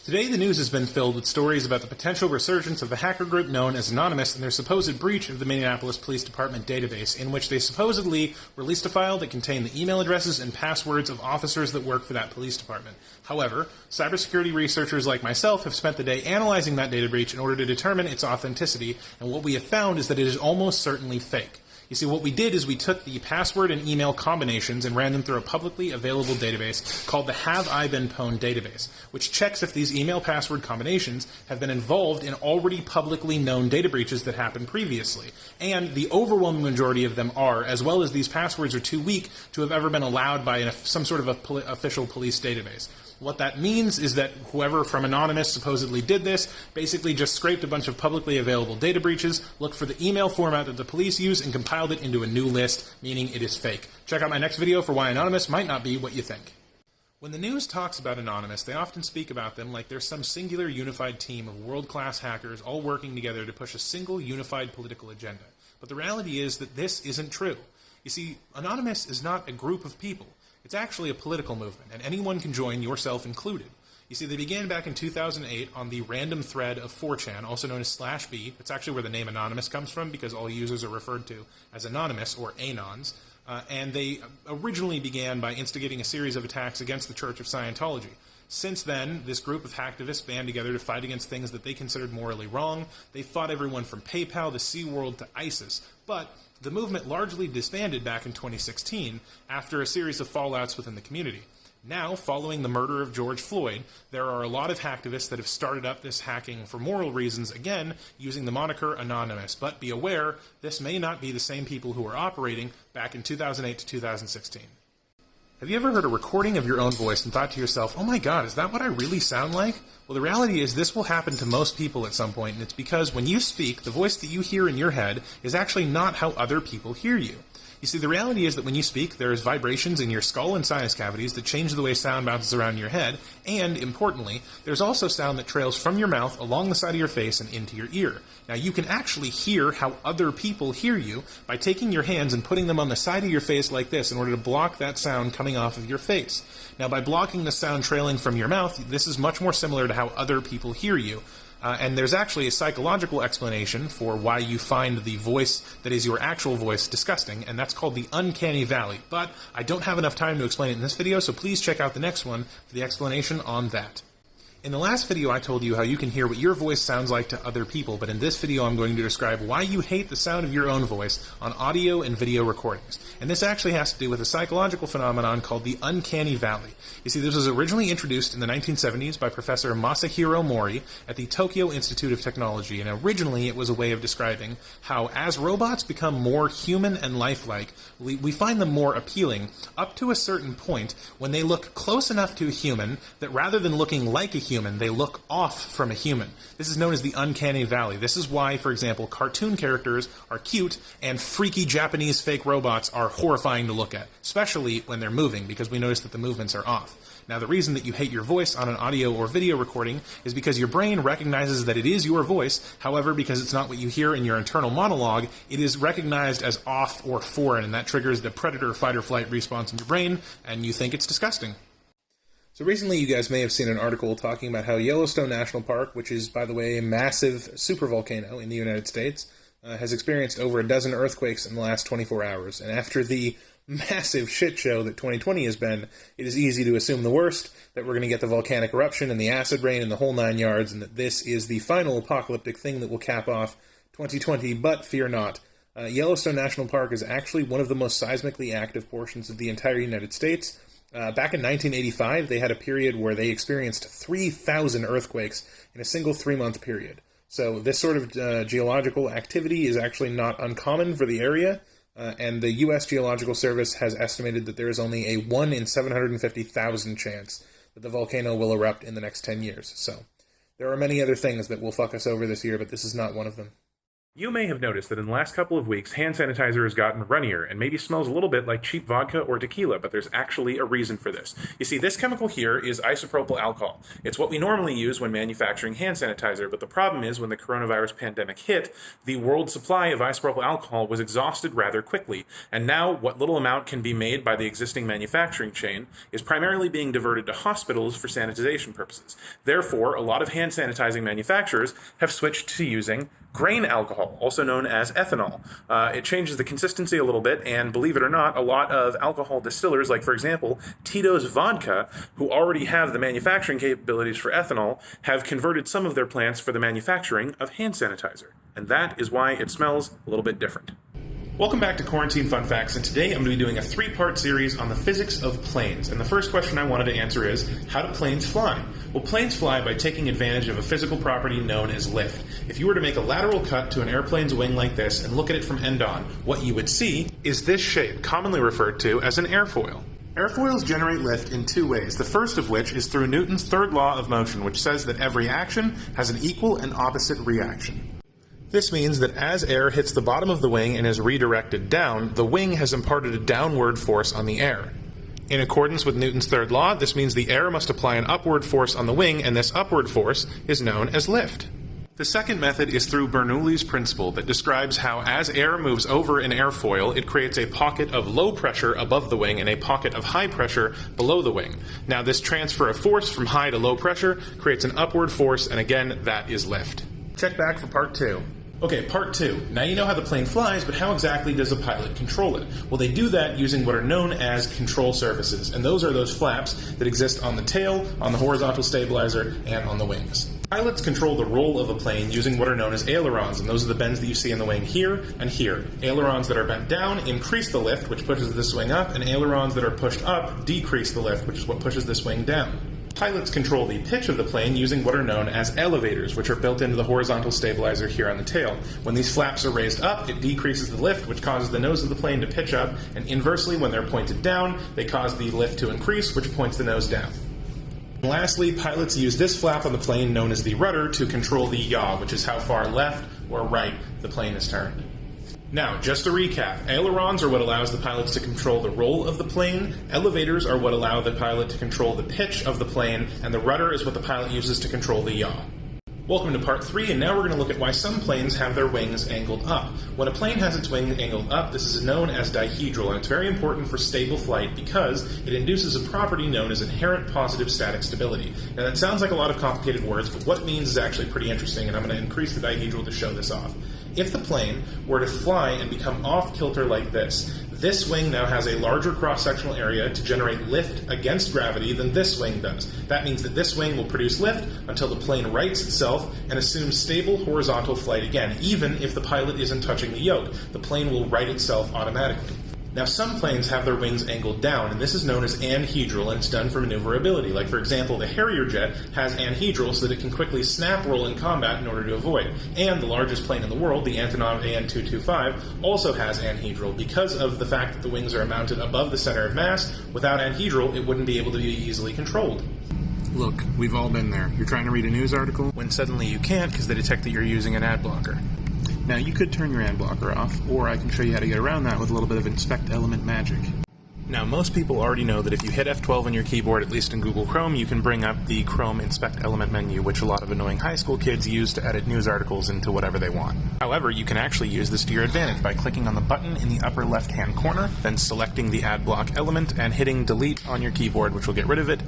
Today, the news has been filled with stories about the potential resurgence of the hacker group known as Anonymous and their supposed breach of the Minneapolis Police Department database, in which they supposedly released a file that contained the email addresses and passwords of officers that work for that police department. However, cybersecurity researchers like myself have spent the day analyzing that data breach in order to determine its authenticity, and what we have found is that it is almost certainly fake. You see, what we did is we took the password and email combinations and ran them through a publicly available database called the Have I Been Pwned database, which checks if these email password combinations have been involved in already publicly known data breaches that happened previously. And the overwhelming majority of them are, as well as these passwords are too weak to have ever been allowed by some sort of official police database. What that means is that whoever from Anonymous supposedly did this basically just scraped a bunch of publicly available data breaches, looked for the email format that the police use, and compiled it into a new list, meaning it is fake. Check out my next video for why Anonymous might not be what you think. When the news talks about Anonymous, they often speak about them like they're some singular unified team of world-class hackers all working together to push a single unified political agenda. But the reality is that this isn't true. You see, Anonymous is not a group of people. It's actually a political movement, and anyone can join, yourself included. You see, they began back in 2008 on the random thread of 4chan, also known as /B. It's actually where the name Anonymous comes from, because all users are referred to as Anonymous, or Anons. And they originally began by instigating a series of attacks against the Church of Scientology. Since then, this group of hacktivists band together to fight against things that they considered morally wrong. They fought everyone from PayPal to SeaWorld to ISIS. But the movement largely disbanded back in 2016 after a series of fallouts within the community. Now, following the murder of George Floyd, there are a lot of hacktivists that have started up this hacking for moral reasons, again, using the moniker Anonymous. But be aware, this may not be the same people who were operating back in 2008 to 2016. Have you ever heard a recording of your own voice and thought to yourself, oh my god, is that what I really sound like? Well, the reality is this will happen to most people at some point, and it's because when you speak, the voice that you hear in your head is actually not how other people hear you. You see, the reality is that when you speak, there is vibrations in your skull and sinus cavities that change the way sound bounces around your head, and, importantly, there's also sound that trails from your mouth along the side of your face and into your ear. Now, you can actually hear how other people hear you by taking your hands and putting them on the side of your face like this in order to block that sound coming off of your face. Now, by blocking the sound trailing from your mouth, this is much more similar to how other people hear you. And there's actually a psychological explanation for why you find the voice that is your actual voice disgusting, and that's called the uncanny valley. But I don't have enough time to explain it in this video, so please check out the next one for the explanation on that. In the last video I told you how you can hear what your voice sounds like to other people, but in this video I'm going to describe why you hate the sound of your own voice on audio and video recordings. And this actually has to do with a psychological phenomenon called the uncanny valley. You see, this was originally introduced in the 1970s by Professor Masahiro Mori at the Tokyo Institute of Technology, and originally it was a way of describing how as robots become more human and lifelike, we find them more appealing up to a certain point when they look close enough to a human that rather than looking like a human, they look off from a human. This is known as the uncanny valley. This is why, for example, cartoon characters are cute and freaky Japanese fake robots are horrifying to look at, especially when they're moving, because we notice that the movements are off. Now, the reason that you hate your voice on an audio or video recording is because your brain recognizes that it is your voice. However, because it's not what you hear in your internal monologue, it is recognized as off or foreign, and that triggers the predator fight or flight response in your brain, and you think it's disgusting. So recently you guys may have seen an article talking about how Yellowstone National Park, which is, by the way, a massive supervolcano in the United States, has experienced over a dozen earthquakes in the last 24 hours. And after the massive shit show that 2020 has been, it is easy to assume the worst, that we're going to get the volcanic eruption and the acid rain and the whole 9 yards, and that this is the final apocalyptic thing that will cap off 2020, but fear not. Yellowstone National Park is actually one of the most seismically active portions of the entire United States. Back in 1985, they had a period where they experienced 3,000 earthquakes in a single 3-month period. So this sort of geological activity is actually not uncommon for the area, and the U.S. Geological Service has estimated that there is only a 1 in 750,000 chance that the volcano will erupt in the next 10 years. So there are many other things that will fuck us over this year, but this is not one of them. You may have noticed that in the last couple of weeks, hand sanitizer has gotten runnier and maybe smells a little bit like cheap vodka or tequila, but there's actually a reason for this. You see, this chemical here is isopropyl alcohol. It's what we normally use when manufacturing hand sanitizer, but the problem is when the coronavirus pandemic hit, the world supply of isopropyl alcohol was exhausted rather quickly, and now what little amount can be made by the existing manufacturing chain is primarily being diverted to hospitals for sanitization purposes. Therefore, a lot of hand sanitizing manufacturers have switched to using grain alcohol, also known as ethanol. It changes the consistency a little bit, and believe it or not, a lot of alcohol distillers, like for example, Tito's Vodka, who already have the manufacturing capabilities for ethanol, have converted some of their plants for the manufacturing of hand sanitizer. And that is why it smells a little bit different. Welcome back to Quarantine Fun Facts, and today I'm going to be doing a 3-part series on the physics of planes. And the first question I wanted to answer is, how do planes fly? Well, planes fly by taking advantage of a physical property known as lift. If you were to make a lateral cut to an airplane's wing like this and look at it from end on, what you would see is this shape, commonly referred to as an airfoil. Airfoils generate lift in 2 ways, the first of which is through Newton's third law of motion, which says that every action has an equal and opposite reaction. This means that as air hits the bottom of the wing and is redirected down, the wing has imparted a downward force on the air. In accordance with Newton's third law, this means the air must apply an upward force on the wing, and this upward force is known as lift. The second method is through Bernoulli's principle that describes how as air moves over an airfoil, it creates a pocket of low pressure above the wing and a pocket of high pressure below the wing. Now, this transfer of force from high to low pressure creates an upward force, and again, that is lift. Check back for part 2. Okay, part 2. Now you know how the plane flies, but how exactly does a pilot control it? Well, they do that using what are known as control surfaces, and those are those flaps that exist on the tail, on the horizontal stabilizer, and on the wings. Pilots control the roll of a plane using what are known as ailerons, and those are the bends that you see in the wing here and here. Ailerons that are bent down increase the lift, which pushes this wing up, and ailerons that are pushed up decrease the lift, which is what pushes this wing down. Pilots control the pitch of the plane using what are known as elevators, which are built into the horizontal stabilizer here on the tail. When these flaps are raised up, it decreases the lift, which causes the nose of the plane to pitch up, and inversely, when they're pointed down, they cause the lift to increase, which points the nose down. And lastly, pilots use this flap on the plane known as the rudder to control the yaw, which is how far left or right the plane is turned. Now, just to recap, ailerons are what allows the pilots to control the roll of the plane, elevators are what allow the pilot to control the pitch of the plane, and the rudder is what the pilot uses to control the yaw. Welcome to part 3, and now we're going to look at why some planes have their wings angled up. When a plane has its wing angled up, this is known as dihedral, and it's very important for stable flight because it induces a property known as inherent positive static stability. Now that sounds like a lot of complicated words, but what it means is actually pretty interesting, and I'm going to increase the dihedral to show this off. If the plane were to fly and become off kilter like this, This wing now has a larger cross-sectional area to generate lift against gravity than this wing does. That means that this wing will produce lift until the plane rights itself and assumes stable horizontal flight again, even if the pilot isn't touching the yoke. The plane will right itself automatically. Now, some planes have their wings angled down, and this is known as anhedral, and it's done for maneuverability. Like, for example, the Harrier jet has anhedral so that it can quickly snap roll in combat in order to avoid. And the largest plane in the world, the Antonov AN-225, also has anhedral. Because of the fact that the wings are mounted above the center of mass, without anhedral, it wouldn't be able to be easily controlled. Look, we've all been there. You're trying to read a news article, when suddenly you can't because they detect that you're using an ad blocker. Now, you could turn your ad blocker off, or I can show you how to get around that with a little bit of inspect element magic. Now, most people already know that if you hit F12 on your keyboard, at least in Google Chrome, you can bring up the Chrome Inspect Element menu, which a lot of annoying high school kids use to edit news articles into whatever they want. However, you can actually use this to your advantage by clicking on the button in the upper left-hand corner, then selecting the ad block element and hitting delete on your keyboard, which will get rid of it.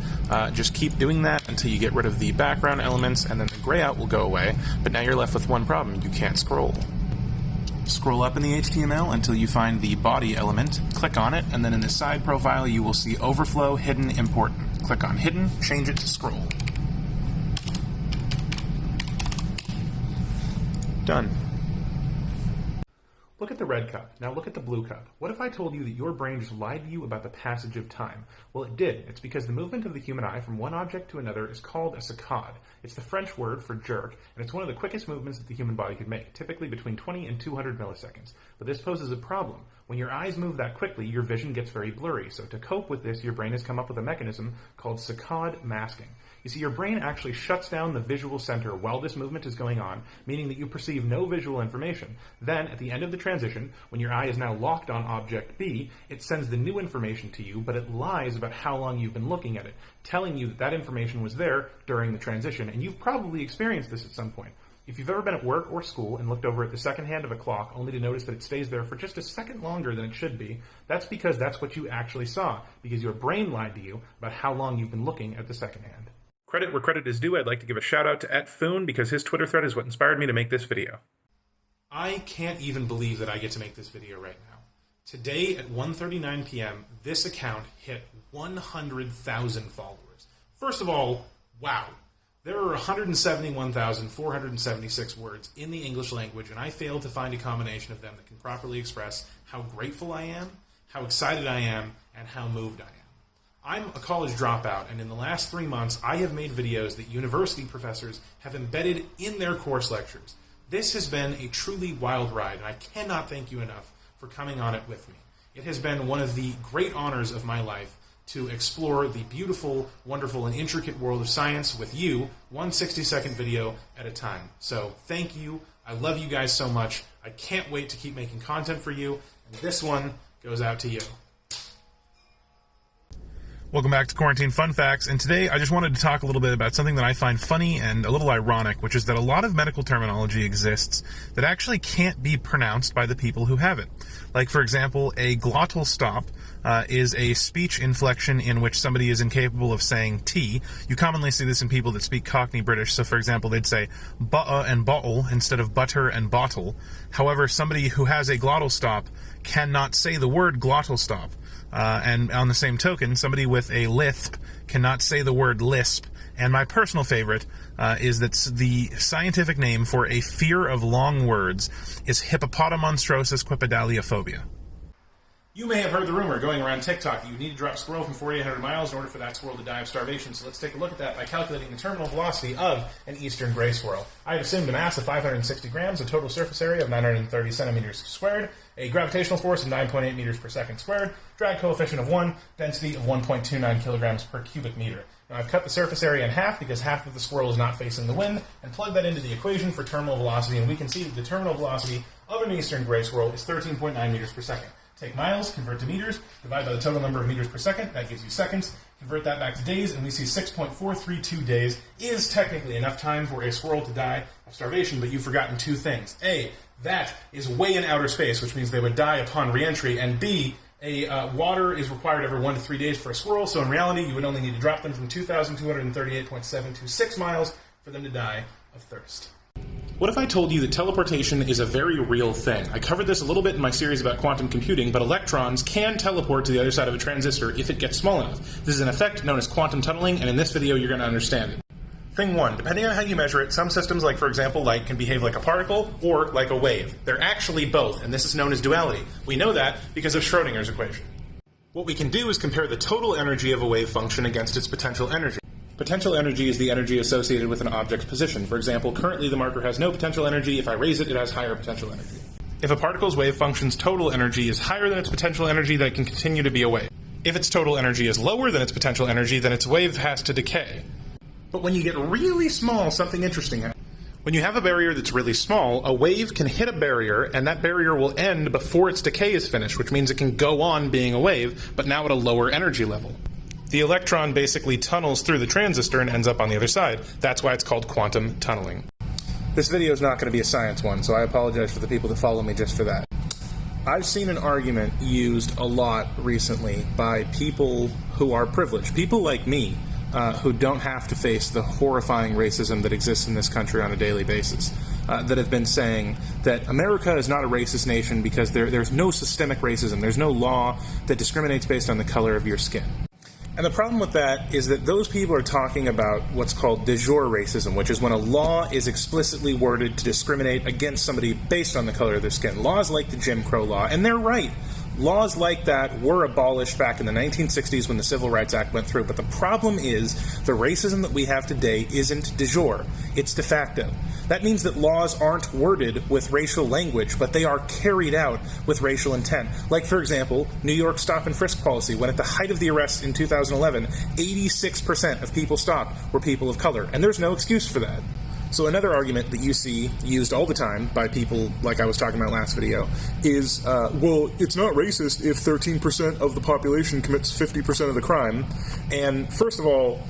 Just keep doing that until you get rid of the background elements, and then the grayout will go away, but now you're left with one problem: you can't scroll. Scroll up in the HTML until you find the body element, click on it, and then in the side profile you will see Overflow, Hidden, Important. Click on Hidden, change it to Scroll. Done. Look at the red cup. Now look at the blue cup. What if I told you that your brain just lied to you about the passage of time? Well, it did. It's because the movement of the human eye from one object to another is called a saccade. It's the French word for jerk, and it's one of the quickest movements that the human body could make, typically between 20 and 200 milliseconds. But this poses a problem. When your eyes move that quickly, your vision gets very blurry. So to cope with this, your brain has come up with a mechanism called saccade masking. You see, your brain actually shuts down the visual center while this movement is going on, meaning that you perceive no visual information. Then, at the end of the transition, when your eye is now locked on object B, it sends the new information to you, but it lies about how long you've been looking at it, telling you that that information was there during the transition, and you've probably experienced this at some point. If you've ever been at work or school and looked over at the second hand of a clock only to notice that it stays there for just a second longer than it should be, that's because that's what you actually saw, because your brain lied to you about how long you've been looking at the second hand. Credit where credit is due. I'd like to give a shout out to @Foon because his Twitter thread is what inspired me to make this video. I can't even believe that I get to make this video right now. Today at 1:39 p.m., this account hit 100,000 followers. First of all, wow. There are 171,476 words in the English language, and I failed to find a combination of them that can properly express how grateful I am, how excited I am, and how moved I am. I'm a college dropout, and in the last 3 months, I have made videos that university professors have embedded in their course lectures. This has been a truly wild ride, and I cannot thank you enough for coming on it with me. It has been one of the great honors of my life to explore the beautiful, wonderful, and intricate world of science with you, one 60-second video at a time. So, thank you. I love you guys so much. I can't wait to keep making content for you, and this one goes out to you. Welcome back to Quarantine Fun Facts, and today I just wanted to talk a little bit about something that I find funny and a little ironic, which is that a lot of medical terminology exists that actually can't be pronounced by the people who have it. Like, for example, a glottal stop is a speech inflection in which somebody is incapable of saying T. You commonly see this in people that speak Cockney British, so for example, they'd say butter and bottle instead of butter and bottle. However, somebody who has a glottal stop cannot say the word glottal stop. And on the same token, somebody with a lisp cannot say the word lisp. And my personal favorite is that the scientific name for a fear of long words is hippopotamonstrosis quipedaliophobia. You may have heard the rumor going around TikTok that you need to drop a squirrel from 4,800 miles in order for that squirrel to die of starvation. So let's take a look at that by calculating the terminal velocity of an eastern gray squirrel. I have assumed a mass of 560 grams, a total surface area of 930 centimeters squared, a gravitational force of 9.8 meters per second squared, drag coefficient of 1, density of 1.29 kilograms per cubic meter. Now I've cut the surface area in half because half of the squirrel is not facing the wind, and plug that into the equation for terminal velocity, and we can see that the terminal velocity of an eastern gray squirrel is 13.9 meters per second. Take miles, convert to meters, divide by the total number of meters per second, that gives you seconds, convert that back to days, and we see 6.432 days is technically enough time for a squirrel to die of starvation, but you've forgotten two things. A, that is way in outer space, which means they would die upon re-entry, and B, water is required every 1 to 3 days for a squirrel, so in reality you would only need to drop them from 2,238.726 miles for them to die of thirst. What if I told you that teleportation is a very real thing? I covered this a little bit in my series about quantum computing, but electrons can teleport to the other side of a transistor if it gets small enough. This is an effect known as quantum tunneling, and in this video you're going to understand it. Thing 1, depending on how you measure it, some systems, like for example light, can behave like a particle or like a wave. They're actually both, and this is known as duality. We know that because of Schrodinger's equation. What we can do is compare the total energy of a wave function against its potential energy. Potential energy is the energy associated with an object's position. For example, currently the marker has no potential energy. If I raise it, it has higher potential energy. If a particle's wave function's total energy is higher than its potential energy, then it can continue to be a wave. If its total energy is lower than its potential energy, then its wave has to decay. But when you get really small, something interesting happens. When you have a barrier that's really small, a wave can hit a barrier, and that barrier will end before its decay is finished, which means it can go on being a wave, but now at a lower energy level. The electron basically tunnels through the transistor and ends up on the other side. That's why it's called quantum tunneling. This video is not going to be a science one, so I apologize for the people that follow me just for that. I've seen an argument used a lot recently by people who are privileged, people like me, who don't have to face the horrifying racism that exists in this country on a daily basis, that have been saying that America is not a racist nation because there's no systemic racism, there's no law that discriminates based on the color of your skin. And the problem with that is that those people are talking about what's called de jure racism, which is when a law is explicitly worded to discriminate against somebody based on the color of their skin. Laws like the Jim Crow law, and they're right. Laws like that were abolished back in the 1960s when the Civil Rights Act went through, but the problem is the racism that we have today isn't de jure, it's de facto. That means that laws aren't worded with racial language, but they are carried out with racial intent. Like, for example, New York's stop and frisk policy, when at the height of the arrests in 2011, 86% of people stopped were people of color, and there's no excuse for that. So another argument that you see used all the time by people like I was talking about last video is, well, it's not racist if 13% of the population commits 50% of the crime. And first of all,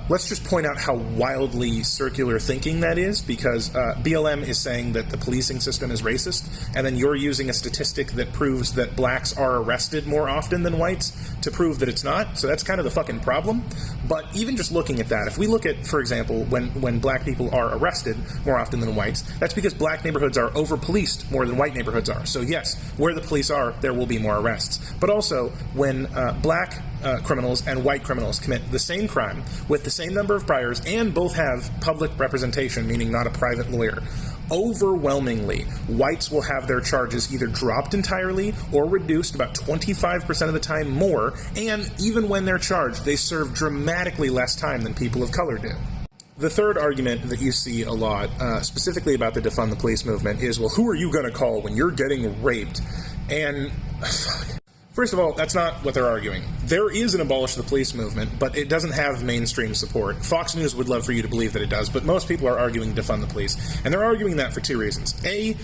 let's just point out how wildly circular thinking that is, because BLM is saying that the policing system is racist, and then you're using a statistic that proves that blacks are arrested more often than whites to prove that it's not, so that's kind of the fucking problem. But even just looking at that, if we look at, for example, when black people are arrested more often than whites, that's because black neighborhoods are over-policed more than white neighborhoods are. So yes, where the police are, there will be more arrests. But also, when black criminals and white criminals commit the same crime with the same number of priors and both have public representation, meaning not a private lawyer, overwhelmingly, whites will have their charges either dropped entirely or reduced about 25% of the time more, and even when they're charged, they serve dramatically less time than people of color do. The third argument that you see a lot, specifically about the defund the police movement, is, well, who are you going to call when you're getting raped? And first of all, that's not what they're arguing. There is an abolish the police movement, but it doesn't have mainstream support. Fox News would love for you to believe that it does, but most people are arguing defund the police. And they're arguing that for two reasons. A,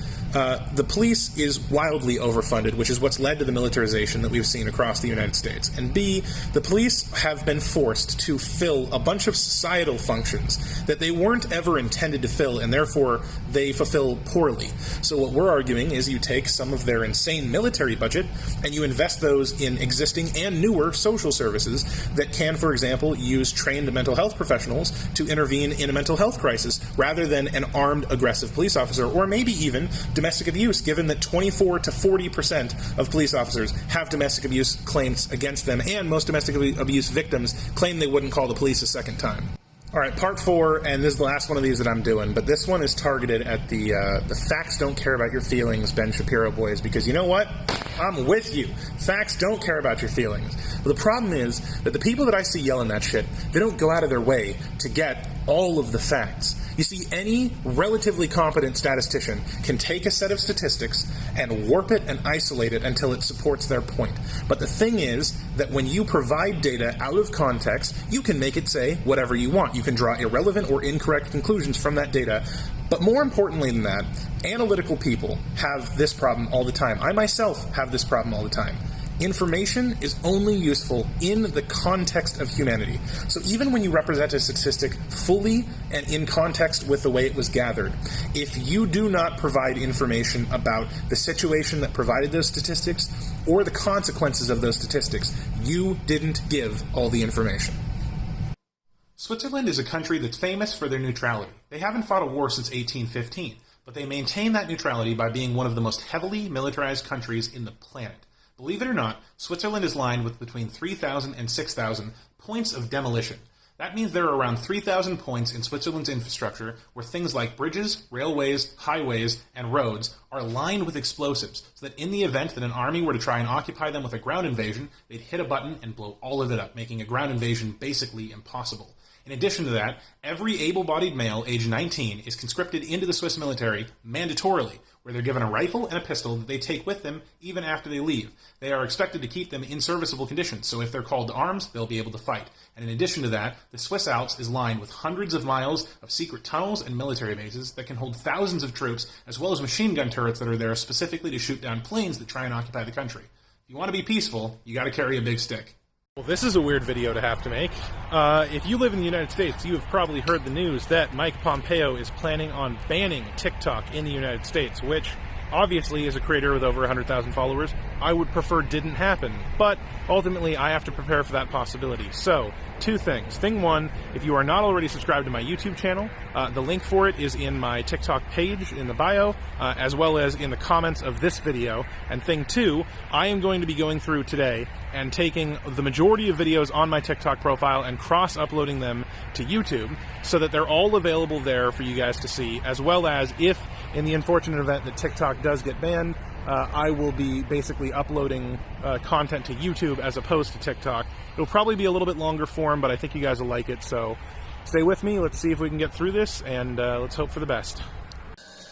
the police is wildly overfunded, which is what's led to the militarization that we've seen across the United States. And B, the police have been forced to fill a bunch of societal functions that they weren't ever intended to fill, and therefore they fulfill poorly. So what we're arguing is you take some of their insane military budget and you invest those in existing and newer social services that can, for example, use trained mental health professionals to intervene in a mental health crisis rather than an armed, aggressive police officer, or maybe even domestic abuse, given that 24 to 40% of police officers have domestic abuse claims against them, and most domestic abuse victims claim they wouldn't call the police a second time. All right, part 4, and this is the last one of these that I'm doing, but this one is targeted at the facts don't care about your feelings, Ben Shapiro boys, because you know what? I'm with you. Facts don't care about your feelings. But the problem is that the people that I see yelling that shit, they don't go out of their way to get all of the facts. You see, any relatively competent statistician can take a set of statistics and warp it and isolate it until it supports their point. But the thing is that when you provide data out of context, you can make it say whatever you want. You can draw irrelevant or incorrect conclusions from that data. But more importantly than that, analytical people have this problem all the time. I myself have this problem all the time. Information is only useful in the context of humanity. So even when you represent a statistic fully and in context with the way it was gathered, if you do not provide information about the situation that provided those statistics or the consequences of those statistics, you didn't give all the information. Switzerland is a country that's famous for their neutrality. They haven't fought a war since 1815, but they maintain that neutrality by being one of the most heavily militarized countries in the planet. Believe it or not, Switzerland is lined with between 3,000 and 6,000 points of demolition. That means there are around 3,000 points in Switzerland's infrastructure where things like bridges, railways, highways, and roads are lined with explosives, so that in the event that an army were to try and occupy them with a ground invasion, they'd hit a button and blow all of it up, making a ground invasion basically impossible. In addition to that, every able-bodied male age 19 is conscripted into the Swiss military mandatorily, where they're given a rifle and a pistol that they take with them even after they leave. They are expected to keep them in serviceable conditions, so if they're called to arms, they'll be able to fight. And in addition to that, the Swiss Alps is lined with hundreds of miles of secret tunnels and military bases that can hold thousands of troops, as well as machine gun turrets that are there specifically to shoot down planes that try and occupy the country. If you want to be peaceful, you gotta carry a big stick. Well, this is a weird video to have to make. If you live in the United States, you have probably heard the news that Mike Pompeo is planning on banning TikTok in the United States, which obviously, as a creator with over 100,000 followers, I would prefer didn't happen. But ultimately, I have to prepare for that possibility. So, two things. Thing one, if you are not already subscribed to my YouTube channel, the link for it is in my TikTok page in the bio, as well as in the comments of this video. And thing two, I am going to be going through today and taking the majority of videos on my TikTok profile and cross-uploading them to YouTube so that they're all available there for you guys to see, as well as if, in the unfortunate event that TikTok does get banned, I will be basically uploading content to YouTube as opposed to TikTok. It'll probably be a little bit longer form, but I think you guys will like it, so stay with me. Let's see if we can get through this, and let's hope for the best.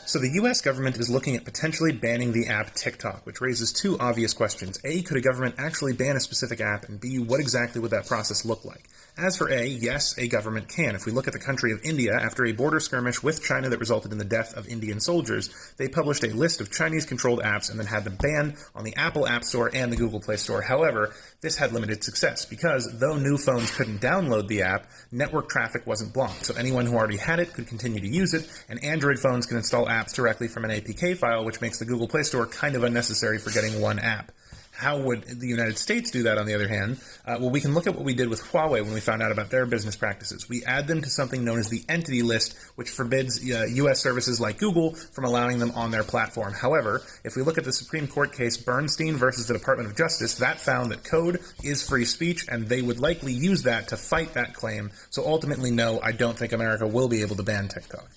So the US government is looking at potentially banning the app TikTok, which raises two obvious questions. A, could a government actually ban a specific app? And B, what exactly would that process look like? As for A, yes, a government can. If we look at the country of India, after a border skirmish with China that resulted in the death of Indian soldiers, they published a list of Chinese-controlled apps and then had them banned on the Apple App Store and the Google Play Store. However, this had limited success because, though new phones couldn't download the app, network traffic wasn't blocked, so anyone who already had it could continue to use it, and Android phones can install apps directly from an APK file, which makes the Google Play Store kind of unnecessary for getting one app. How would the United States do that, on the other hand? Well, we can look at what we did with Huawei when we found out about their business practices. We add them to something known as the Entity List, which forbids U.S. services like Google from allowing them on their platform. However, if we look at the Supreme Court case Bernstein versus the Department of Justice, that found that code is free speech, and they would likely use that to fight that claim. So ultimately, no, I don't think America will be able to ban TikTok.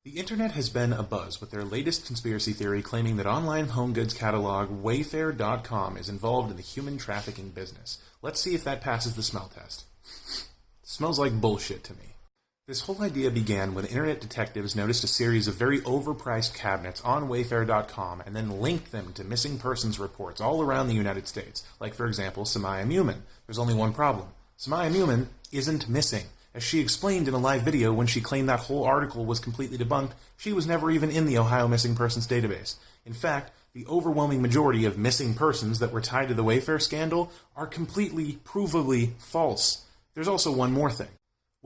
The internet has been abuzz with their latest conspiracy theory claiming that online home goods catalog Wayfair.com is involved in the human trafficking business. Let's see if that passes the smell test. Smells like bullshit to me. This whole idea began when internet detectives noticed a series of very overpriced cabinets on Wayfair.com and then linked them to missing persons reports all around the United States, like, for example, Samaya Mumin. There's only one problem. Samaya Mumin isn't missing. As she explained in a live video when she claimed that whole article was completely debunked, she was never even in the Ohio Missing Persons database. In fact, the overwhelming majority of missing persons that were tied to the Wayfair scandal are completely, provably false. There's also one more thing.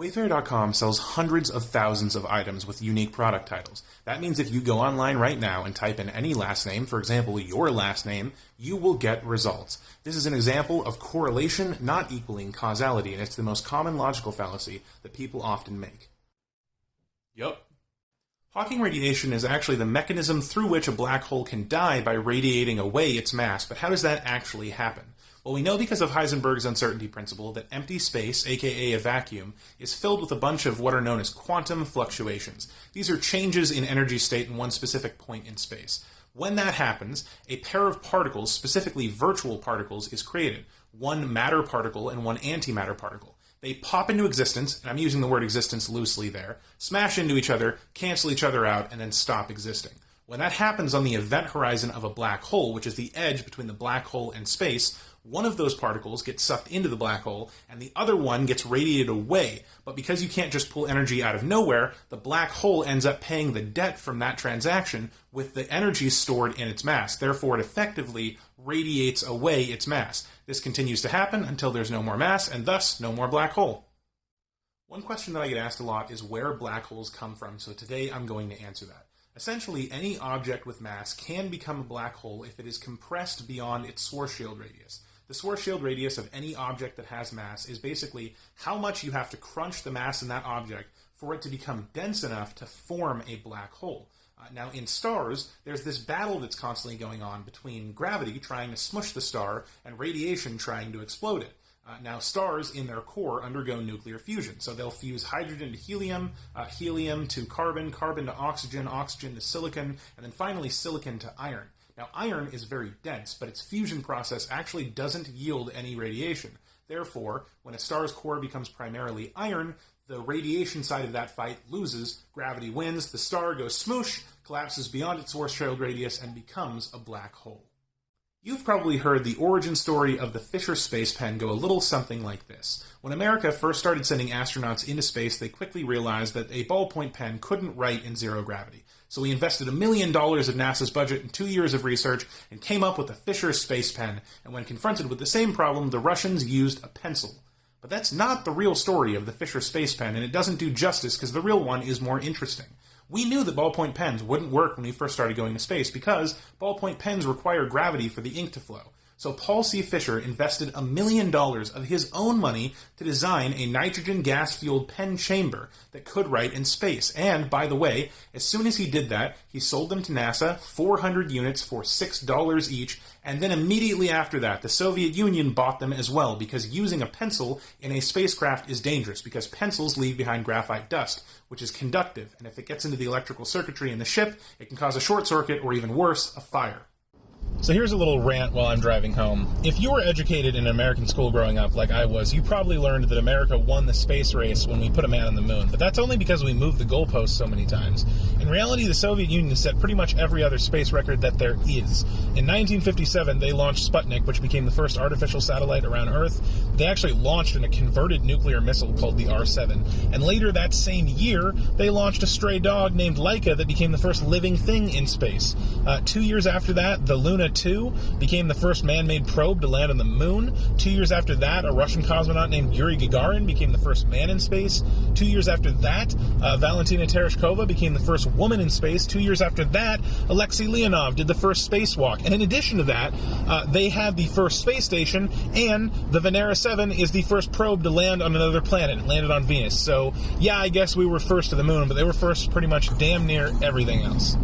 Wayfair.com sells hundreds of thousands of items with unique product titles. That means if you go online right now and type in any last name, for example, your last name, you will get results. This is an example of correlation not equaling causality, and it's the most common logical fallacy that people often make. Yup. Hawking radiation is actually the mechanism through which a black hole can die by radiating away its mass, but how does that actually happen? Well, we know because of Heisenberg's uncertainty principle that empty space, aka a vacuum, is filled with a bunch of what are known as quantum fluctuations. These are changes in energy state in one specific point in space. When that happens, a pair of particles, specifically virtual particles, is created. One matter particle and one antimatter particle. They pop into existence, and I'm using the word existence loosely there, smash into each other, cancel each other out, and then stop existing. When that happens on the event horizon of a black hole, which is the edge between the black hole and space, one of those particles gets sucked into the black hole, and the other one gets radiated away. But because you can't just pull energy out of nowhere, the black hole ends up paying the debt from that transaction with the energy stored in its mass. Therefore, it effectively radiates away its mass. This continues to happen until there's no more mass, and thus no more black hole. One question that I get asked a lot is where black holes come from, so today I'm going to answer that. Essentially, any object with mass can become a black hole if it is compressed beyond its source shield radius. The Schwarzschild radius of any object that has mass is basically how much you have to crunch the mass in that object for it to become dense enough to form a black hole. Now, in stars, there's this battle that's constantly going on between gravity trying to smush the star and radiation trying to explode it. Now, stars in their core undergo nuclear fusion, so they'll fuse hydrogen to helium, helium to carbon, carbon to oxygen, oxygen to silicon, and then finally silicon to iron. Now, iron is very dense, but its fusion process actually doesn't yield any radiation. Therefore, when a star's core becomes primarily iron, the radiation side of that fight loses, gravity wins, the star goes smoosh, collapses beyond its Schwarzschild radius, and becomes a black hole. You've probably heard the origin story of the Fisher space pen go a little something like this. When America first started sending astronauts into space, they quickly realized that a ballpoint pen couldn't write in zero gravity. So we invested $1 million of NASA's budget and 2 years of research and came up with the Fisher space pen, and when confronted with the same problem, the Russians used a pencil. But that's not the real story of the Fisher space pen, and it doesn't do justice because the real one is more interesting. We knew that ballpoint pens wouldn't work when we first started going to space because ballpoint pens require gravity for the ink to flow. So Paul C. Fisher invested $1 million of his own money to design a nitrogen gas-fueled pen chamber that could write in space. And, by the way, as soon as he did that, he sold them to NASA, 400 units for $6 each, and then immediately after that, the Soviet Union bought them as well, because using a pencil in a spacecraft is dangerous, because pencils leave behind graphite dust, which is conductive, and if it gets into the electrical circuitry in the ship, it can cause a short circuit, or even worse, a fire. So here's a little rant while I'm driving home. If you were educated in an American school growing up like I was, you probably learned that America won the space race when we put a man on the moon. But that's only because we moved the goalposts so many times. In reality, the Soviet Union set pretty much every other space record that there is. In 1957, they launched Sputnik, which became the first artificial satellite around Earth. They actually launched in a converted nuclear missile called the R-7. And later that same year, they launched a stray dog named Laika that became the first living thing in space. 2 years after that, the Luna 2 became the first man-made probe to land on the moon. 2 years after that, a Russian cosmonaut named Yuri Gagarin became the first man in space. 2 years after that, Valentina Tereshkova became the first woman in space. 2 years after that, Alexei Leonov did the first spacewalk. And in addition to that, they had the first space station, and the Venera 7 is the first probe to land on another planet. It landed on Venus. So, yeah, I guess we were first to the moon, but they were first pretty much damn near everything else.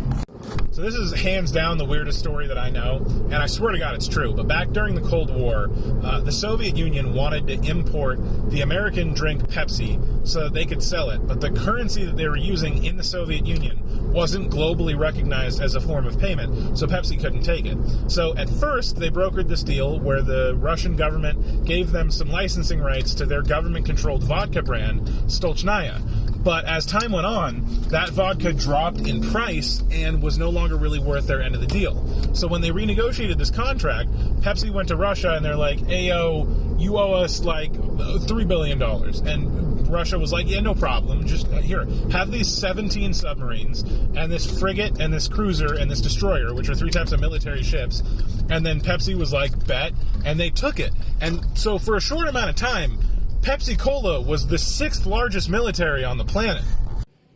So this is hands down the weirdest story that I know, and I swear to God it's true, but back during the Cold War, the Soviet Union wanted to import the American drink Pepsi so that they could sell it, but the currency that they were using in the Soviet Union wasn't globally recognized as a form of payment, so Pepsi couldn't take it. So at first, they brokered this deal where the Russian government gave them some licensing rights to their government-controlled vodka brand, Stolchnaya. But as time went on, that vodka dropped in price and was no longer really worth their end of the deal. So when they renegotiated this contract, Pepsi went to Russia and they're like, "Ayo, you owe us like $3 billion. And Russia was like, "Yeah, no problem. Just here, have these 17 submarines and this frigate and this cruiser and this destroyer, which are 3 types of military ships." And then Pepsi was like, "Bet," and they took it. And so for a short amount of time, Pepsi-Cola was the 6th largest military on the planet.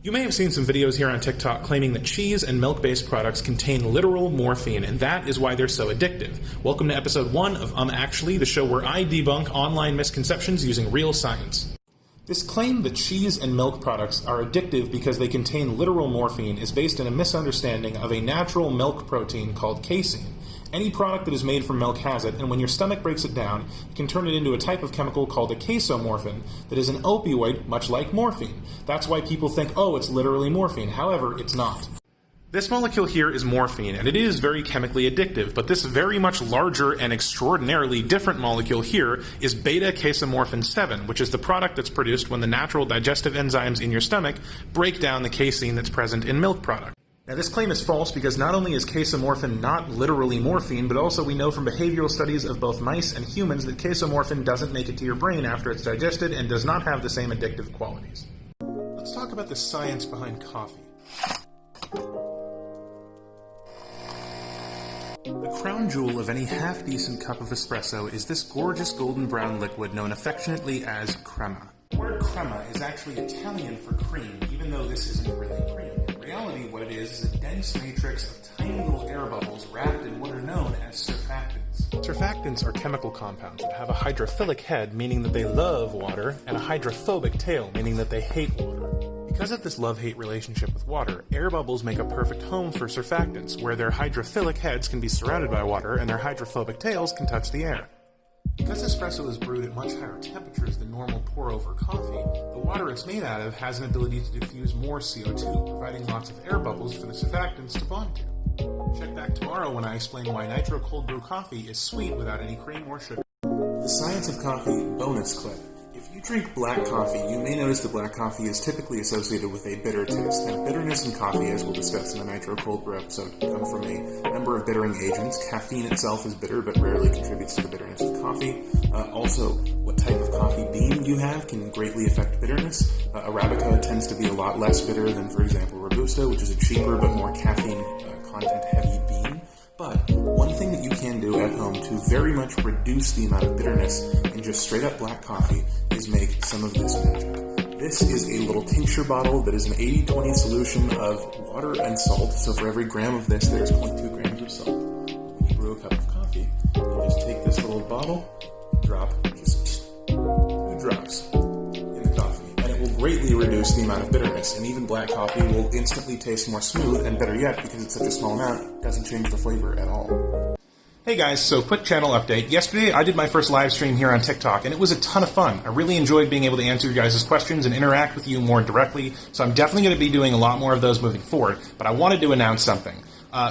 You may have seen some videos here on TikTok claiming that cheese and milk-based products contain literal morphine, and that is why they're so addictive. Welcome to episode 1 of Actually, the show where I debunk online misconceptions using real science. This claim that cheese and milk products are addictive because they contain literal morphine is based on a misunderstanding of a natural milk protein called casein. Any product that is made from milk has it, and when your stomach breaks it down, it can turn it into a type of chemical called a casomorphin that is an opioid much like morphine. That's why people think, oh, it's literally morphine. However, it's not. This molecule here is morphine, and it is very chemically addictive, but this very much larger and extraordinarily different molecule here is beta-casomorphin 7, which is the product that's produced when the natural digestive enzymes in your stomach break down the casein that's present in milk product. Now, this claim is false because not only is casomorphin not literally morphine, but also we know from behavioral studies of both mice and humans that casomorphin doesn't make it to your brain after it's digested and does not have the same addictive qualities. Let's talk about the science behind coffee. The crown jewel of any half-decent cup of espresso is this gorgeous golden brown liquid known affectionately as crema. The word crema is actually Italian for cream, even though this isn't really cream. reality, what it is a dense matrix of tiny little air bubbles wrapped in what are known as surfactants. Surfactants are chemical compounds that have a hydrophilic head, meaning that they love water, and a hydrophobic tail, meaning that they hate water. Because of this love-hate relationship with water, air bubbles make a perfect home for surfactants, where their hydrophilic heads can be surrounded by water and their hydrophobic tails can touch the air. Because espresso is brewed at much higher temperatures than normal pour-over coffee, the water it's made out of has an ability to diffuse more CO2, providing lots of air bubbles for the surfactants to bond to. Check back tomorrow when I explain why nitro cold brew coffee is sweet without any cream or sugar. The Science of Coffee bonus clip. If you drink black coffee, you may notice that black coffee is typically associated with a bitter taste. Now, bitterness in coffee, as we'll discuss in the Nitro Cold Brew episode, come from a number of bittering agents. Caffeine itself is bitter, but rarely contributes to the bitterness of coffee. Also, what type of coffee bean you have can greatly affect bitterness. Arabica tends to be a lot less bitter than, for example, Robusta, which is a cheaper but more caffeine content-heavy bean. But one thing that you can do at home to very much reduce the amount of bitterness in just straight up black coffee is make some of this magic. This is a little tincture bottle that is an 80-20 solution of water and salt. So for every gram of this, there's 0.2 grams of salt. When you brew a cup of coffee, you just take this little bottle and drop just 2 drops in the coffee. And it will greatly reduce the amount of bitterness. And even black coffee will instantly taste more smooth, and better yet, because it's such a small amount, it doesn't change the flavor at all. Hey guys, so quick channel update. Yesterday I did my first live stream here on TikTok, and it was a ton of fun. I really enjoyed being able to answer your guys' questions and interact with you more directly, so I'm definitely going to be doing a lot more of those moving forward, but I wanted to announce something.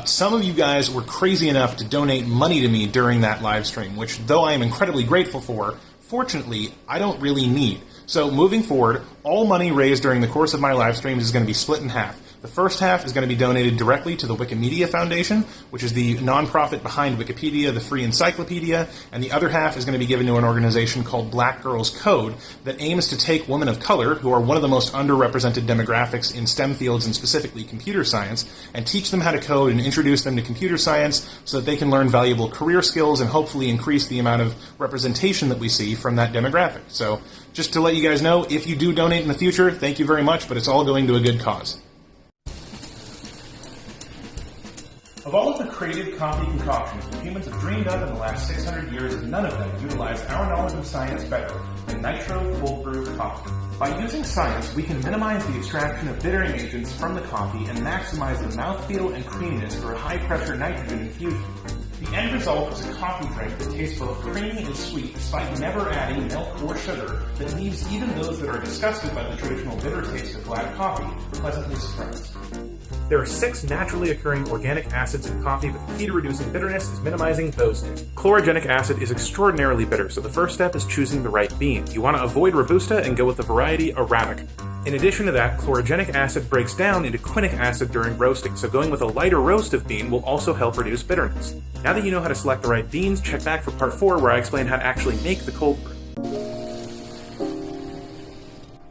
Some of you guys were crazy enough to donate money to me during that live stream, which, though I am incredibly grateful for, fortunately, I don't really need. So moving forward, all money raised during the course of my live streams is going to be split in half. The first half is going to be donated directly to the Wikimedia Foundation, which is the nonprofit behind Wikipedia, the free encyclopedia, and the other half is going to be given to an organization called Black Girls Code that aims to take women of color, who are one of the most underrepresented demographics in STEM fields and specifically computer science, and teach them how to code and introduce them to computer science so that they can learn valuable career skills and hopefully increase the amount of representation that we see from that demographic. So just to let you guys know, if you do donate in the future, thank you very much, but it's all going to a good cause. Of all of the creative coffee concoctions that humans have dreamed up in the last 600 years, none of them utilize our knowledge of science better than nitro cold brew coffee. By using science, we can minimize the extraction of bittering agents from the coffee and maximize the mouthfeel and creaminess for a high-pressure nitrogen infusion. The end result is a coffee drink that tastes both creamy and sweet despite never adding milk or sugar that leaves even those that are disgusted by the traditional bitter taste of black coffee pleasantly surprised. There are 6 naturally occurring organic acids in coffee, but the key to reducing bitterness is minimizing those 2. Chlorogenic acid is extraordinarily bitter, so the first step is choosing the right bean. You want to avoid Robusta and go with the variety Arabica. In addition to that, chlorogenic acid breaks down into quinic acid during roasting, so going with a lighter roast of bean will also help reduce bitterness. Now that you know how to select the right beans, check back for part 4 where I explain how to actually make the cold brew.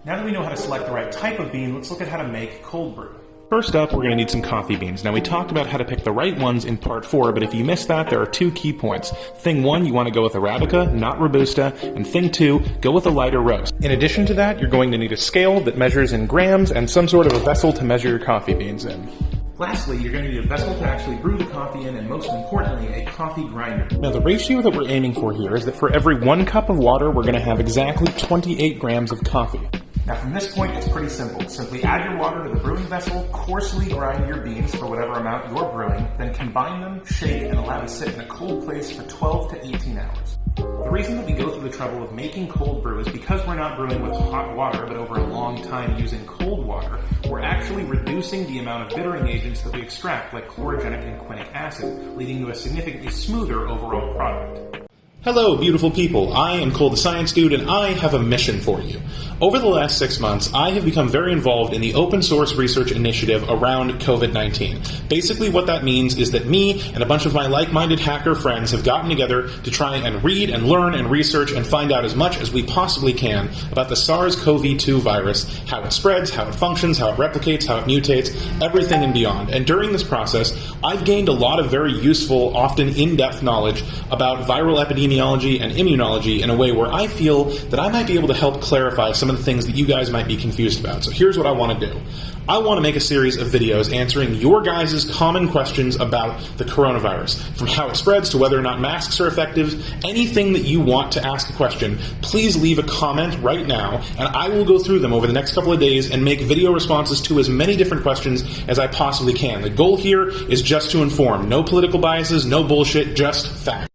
Now that we know how to select the right type of bean, let's look at how to make cold brew. First up, we're going to need some coffee beans. Now, we talked about how to pick the right ones in part 4, but if you missed that, there are 2 key points. Thing 1, you want to go with Arabica, not Robusta, and thing 2, go with a lighter roast. In addition to that, you're going to need a scale that measures in grams and some sort of a vessel to measure your coffee beans in. Lastly, you're going to need a vessel to actually brew the coffee in, and most importantly, a coffee grinder. Now, the ratio that we're aiming for here is that for every 1 cup of water, we're going to have exactly 28 grams of coffee. Now from this point, it's pretty simple. Simply add your water to the brewing vessel, coarsely grind your beans for whatever amount you're brewing, then combine them, shake, and allow to sit in a cold place for 12 to 18 hours. The reason that we go through the trouble of making cold brew is because we're not brewing with hot water, but over a long time using cold water, we're actually reducing the amount of bittering agents that we extract, like chlorogenic and quinic acid, leading to a significantly smoother overall product. Hello, beautiful people. I am Cole the Science Dude, and I have a mission for you. Over the last 6 months, I have become very involved in the open source research initiative around COVID-19. Basically, what that means is that me and a bunch of my like-minded hacker friends have gotten together to try and read and learn and research and find out as much as we possibly can about the SARS-CoV-2 virus, how it spreads, how it functions, how it replicates, how it mutates, everything and beyond. And during this process, I've gained a lot of very useful, often in-depth knowledge about viral epidemiology epidemiology and immunology in a way where I feel that I might be able to help clarify some of the things that you guys might be confused about. So here's what I want to do. I want to make a series of videos answering your guys' common questions about the coronavirus, from how it spreads to whether or not masks are effective. Anything that you want to ask a question, please leave a comment right now, and I will go through them over the next couple of days and make video responses to as many different questions as I possibly can. The goal here is just to inform. No political biases, no bullshit, just facts.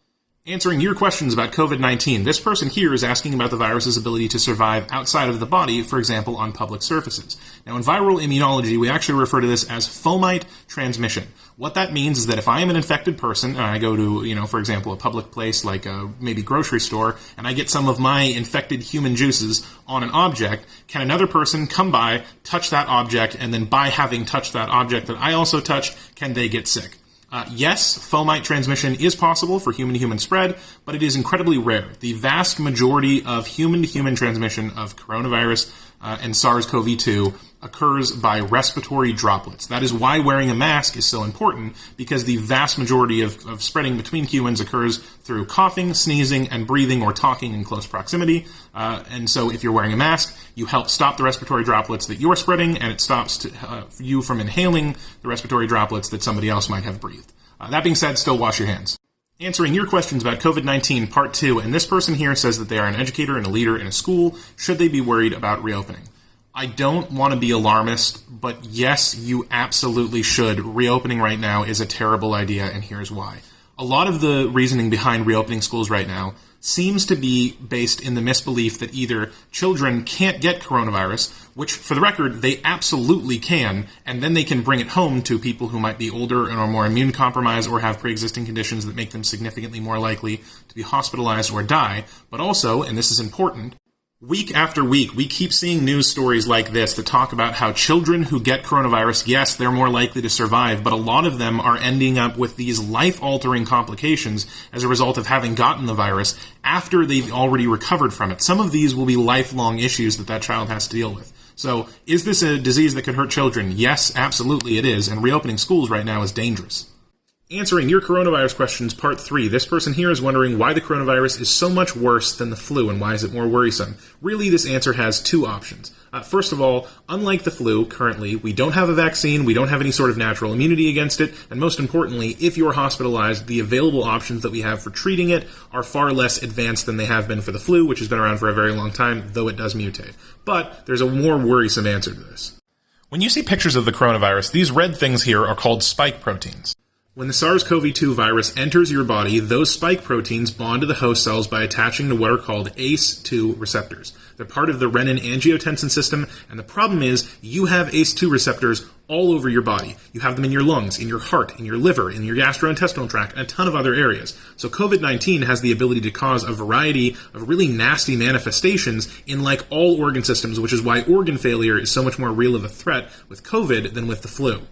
Answering your questions about COVID-19, this person here is asking about the virus's ability to survive outside of the body, for example, on public surfaces. Now, in viral immunology, we actually refer to this as fomite transmission. What that means is that if I am an infected person, and I go to, for example, a public place like a maybe grocery store, and I get some of my infected human juices on an object, can another person come by, touch that object, and then by having touched that object that I also touched, can they get sick? Yes, fomite transmission is possible for human-to-human spread, but it is incredibly rare. The vast majority of human-to-human transmission of coronavirus and SARS-CoV-2 occurs by respiratory droplets. That is why wearing a mask is so important, because the vast majority of spreading between humans occurs through coughing, sneezing, and breathing or talking in close proximity. And so if you're wearing a mask, you help stop the respiratory droplets that you're spreading, and it stops you from inhaling the respiratory droplets that somebody else might have breathed. That being said, still wash your hands. Answering your questions about COVID-19, Part 2, and this person here says that they are an educator and a leader in a school. Should they be worried about reopening? I don't want to be alarmist, but yes, you absolutely should. Reopening right now is a terrible idea, and here's why. A lot of the reasoning behind reopening schools right now seems to be based in the misbelief that either children can't get coronavirus, which, for the record, they absolutely can, and then they can bring it home to people who might be older and are more immune compromised or have pre-existing conditions that make them significantly more likely to be hospitalized or die. But also, and this is important, week after week, we keep seeing news stories like this that talk about how children who get coronavirus, yes, they're more likely to survive, but a lot of them are ending up with these life-altering complications as a result of having gotten the virus after they've already recovered from it. Some of these will be lifelong issues that child has to deal with. So, is this a disease that could hurt children? Yes, absolutely it is, and reopening schools right now is dangerous. Answering your coronavirus questions, Part 3. This person here is wondering why the coronavirus is so much worse than the flu and why is it more worrisome. Really, this answer has two options. First of all, unlike the flu, currently, we don't have a vaccine, we don't have any sort of natural immunity against it, and most importantly, if you're hospitalized, the available options that we have for treating it are far less advanced than they have been for the flu, which has been around for a very long time, though it does mutate. But there's a more worrisome answer to this. When you see pictures of the coronavirus, these red things here are called spike proteins. When the SARS-CoV-2 virus enters your body, those spike proteins bond to the host cells by attaching to what are called ACE2 receptors. They're part of the renin-angiotensin system, and the problem is you have ACE2 receptors all over your body. You have them in your lungs, in your heart, in your liver, in your gastrointestinal tract, and a ton of other areas. So COVID-19 has the ability to cause a variety of really nasty manifestations in like all organ systems, which is why organ failure is so much more real of a threat with COVID than with the flu.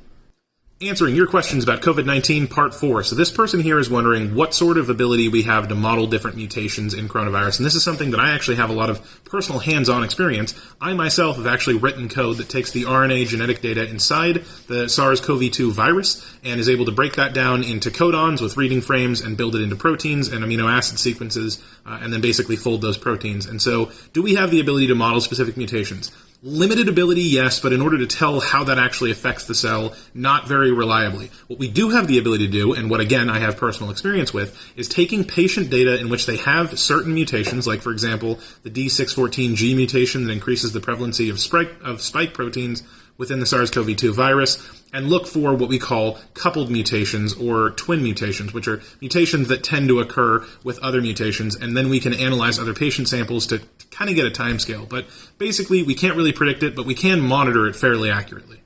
Answering your questions about COVID-19, Part 4. So this person here is wondering what sort of ability we have to model different mutations in coronavirus. And this is something that I actually have a lot of personal hands-on experience. I myself have actually written code that takes the RNA genetic data inside the SARS-CoV-2 virus and is able to break that down into codons with reading frames and build it into proteins and amino acid sequences and then basically fold those proteins. And so do we have the ability to model specific mutations? Limited ability, yes, but in order to tell how that actually affects the cell, not very reliably. What we do have the ability to do, and what again I have personal experience with, is taking patient data in which they have certain mutations, like for example the D614G mutation that increases the prevalency of spike proteins within the SARS-CoV-2 virus, and look for what we call coupled mutations or twin mutations, which are mutations that tend to occur with other mutations, and then we can analyze other patient samples to kind of get a timescale. But basically, we can't really predict it, but we can monitor it fairly accurately.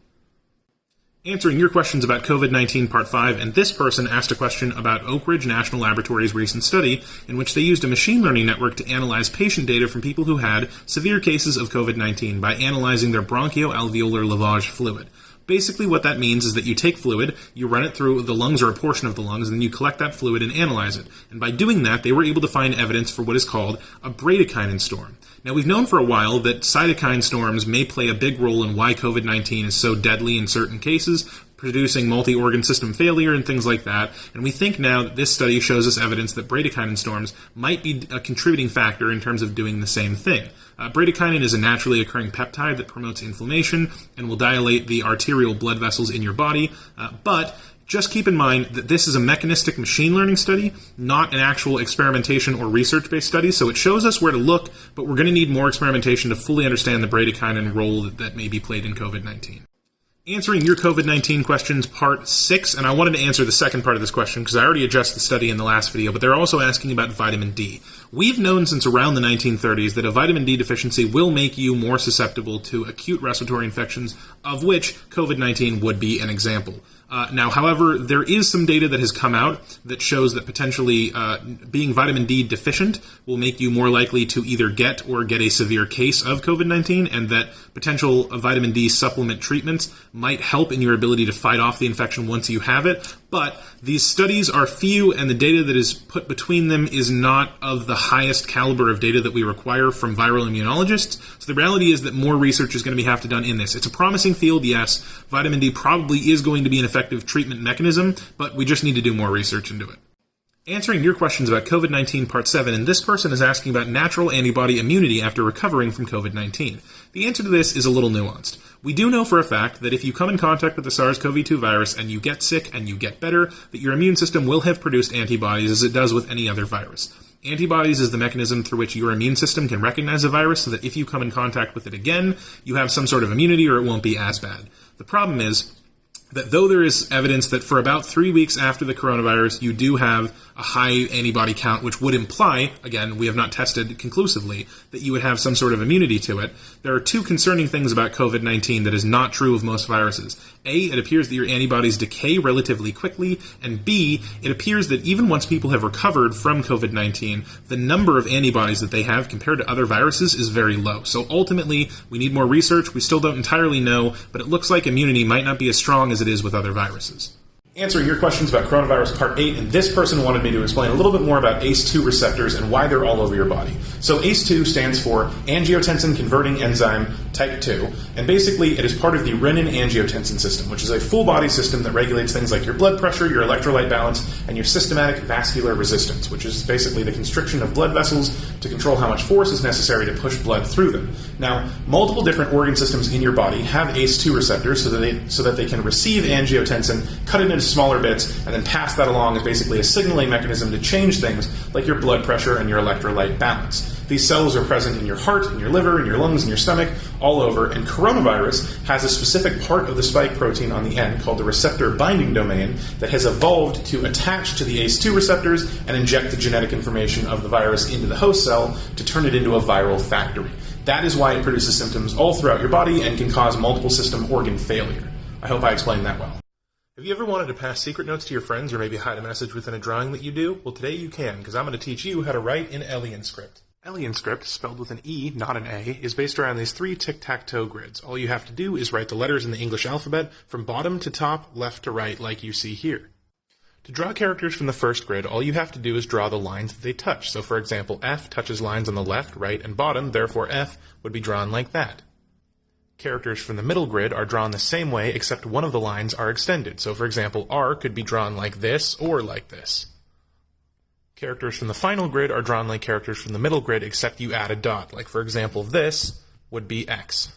Answering your questions about COVID-19 Part 5, and this person asked a question about Oak Ridge National Laboratory's recent study in which they used a machine learning network to analyze patient data from people who had severe cases of COVID-19 by analyzing their bronchoalveolar lavage fluid. Basically what that means is that you take fluid, you run it through the lungs or a portion of the lungs, and then you collect that fluid and analyze it. And by doing that, they were able to find evidence for what is called a bradykinin storm. Now, we've known for a while that cytokine storms may play a big role in why COVID-19 is so deadly in certain cases, producing multi-organ system failure and things like that, and we think now that this study shows us evidence that bradykinin storms might be a contributing factor in terms of doing the same thing. Bradykinin is a naturally occurring peptide that promotes inflammation and will dilate the arterial blood vessels in your body, but just keep in mind that this is a mechanistic machine learning study, not an actual experimentation or research-based study, so it shows us where to look, but we're going to need more experimentation to fully understand the bradykinin role that may be played in COVID-19. Answering your COVID-19 questions, part 6, and I wanted to answer the second part of this question because I already addressed the study in the last video, but they're also asking about vitamin D. We've known since around the 1930s that a vitamin D deficiency will make you more susceptible to acute respiratory infections, of which COVID-19 would be an example. Now, however, there is some data that has come out that shows that potentially being vitamin D deficient will make you more likely to either get or get a severe case of COVID-19, and that potential vitamin D supplement treatments might help in your ability to fight off the infection once you have it. But these studies are few, and the data that is put between them is not of the highest caliber of data that we require from viral immunologists. So the reality is that more research is going to have to be done in this. It's a promising field, yes. Vitamin D probably is going to be an effective treatment mechanism, but we just need to do more research into it. Answering your questions about COVID-19 Part 7, and this person is asking about natural antibody immunity after recovering from COVID-19. The answer to this is a little nuanced. We do know for a fact that if you come in contact with the SARS-CoV-2 virus and you get sick and you get better, that your immune system will have produced antibodies as it does with any other virus. Antibodies is the mechanism through which your immune system can recognize a virus so that if you come in contact with it again, you have some sort of immunity or it won't be as bad. The problem is that though there is evidence that for about 3 weeks after the coronavirus, you do have a high antibody count, which would imply, again, we have not tested conclusively, that you would have some sort of immunity to it. There are two concerning things about COVID-19 that is not true of most viruses. A, it appears that your antibodies decay relatively quickly, and B, it appears that even once people have recovered from COVID-19, the number of antibodies that they have compared to other viruses is very low. So ultimately, we need more research. We still don't entirely know, but it looks like immunity might not be as strong as it is with other viruses. Answering your questions about coronavirus part 8, and this person wanted me to explain a little bit more about ACE2 receptors and why they're all over your body. So ACE2 stands for angiotensin converting enzyme type 2, and basically it is part of the renin-angiotensin system, which is a full body system that regulates things like your blood pressure, your electrolyte balance, and your systematic vascular resistance, which is basically the constriction of blood vessels to control how much force is necessary to push blood through them. Now, multiple different organ systems in your body have ACE2 receptors so that they can receive angiotensin, cut it into smaller bits, and then pass that along as basically a signaling mechanism to change things like your blood pressure and your electrolyte balance. These cells are present in your heart, in your liver, in your lungs, in your stomach, all over, and coronavirus has a specific part of the spike protein on the end called the receptor binding domain that has evolved to attach to the ACE2 receptors and inject the genetic information of the virus into the host cell to turn it into a viral factory. That is why it produces symptoms all throughout your body and can cause multiple system organ failure. I hope I explained that well. Have you ever wanted to pass secret notes to your friends or maybe hide a message within a drawing that you do? Well, today you can, because I'm going to teach you how to write in AlienScript. AlienScript, spelled with an E, not an A, is based around these 3 tic-tac-toe grids. All you have to do is write the letters in the English alphabet from bottom to top, left to right, like you see here. To draw characters from the first grid, all you have to do is draw the lines that they touch. So, for example, F touches lines on the left, right, and bottom, therefore F would be drawn like that. Characters from the middle grid are drawn the same way, except one of the lines are extended. So, for example, R could be drawn like this or like this. Characters from the final grid are drawn like characters from the middle grid, except you add a dot. Like, for example, this would be X.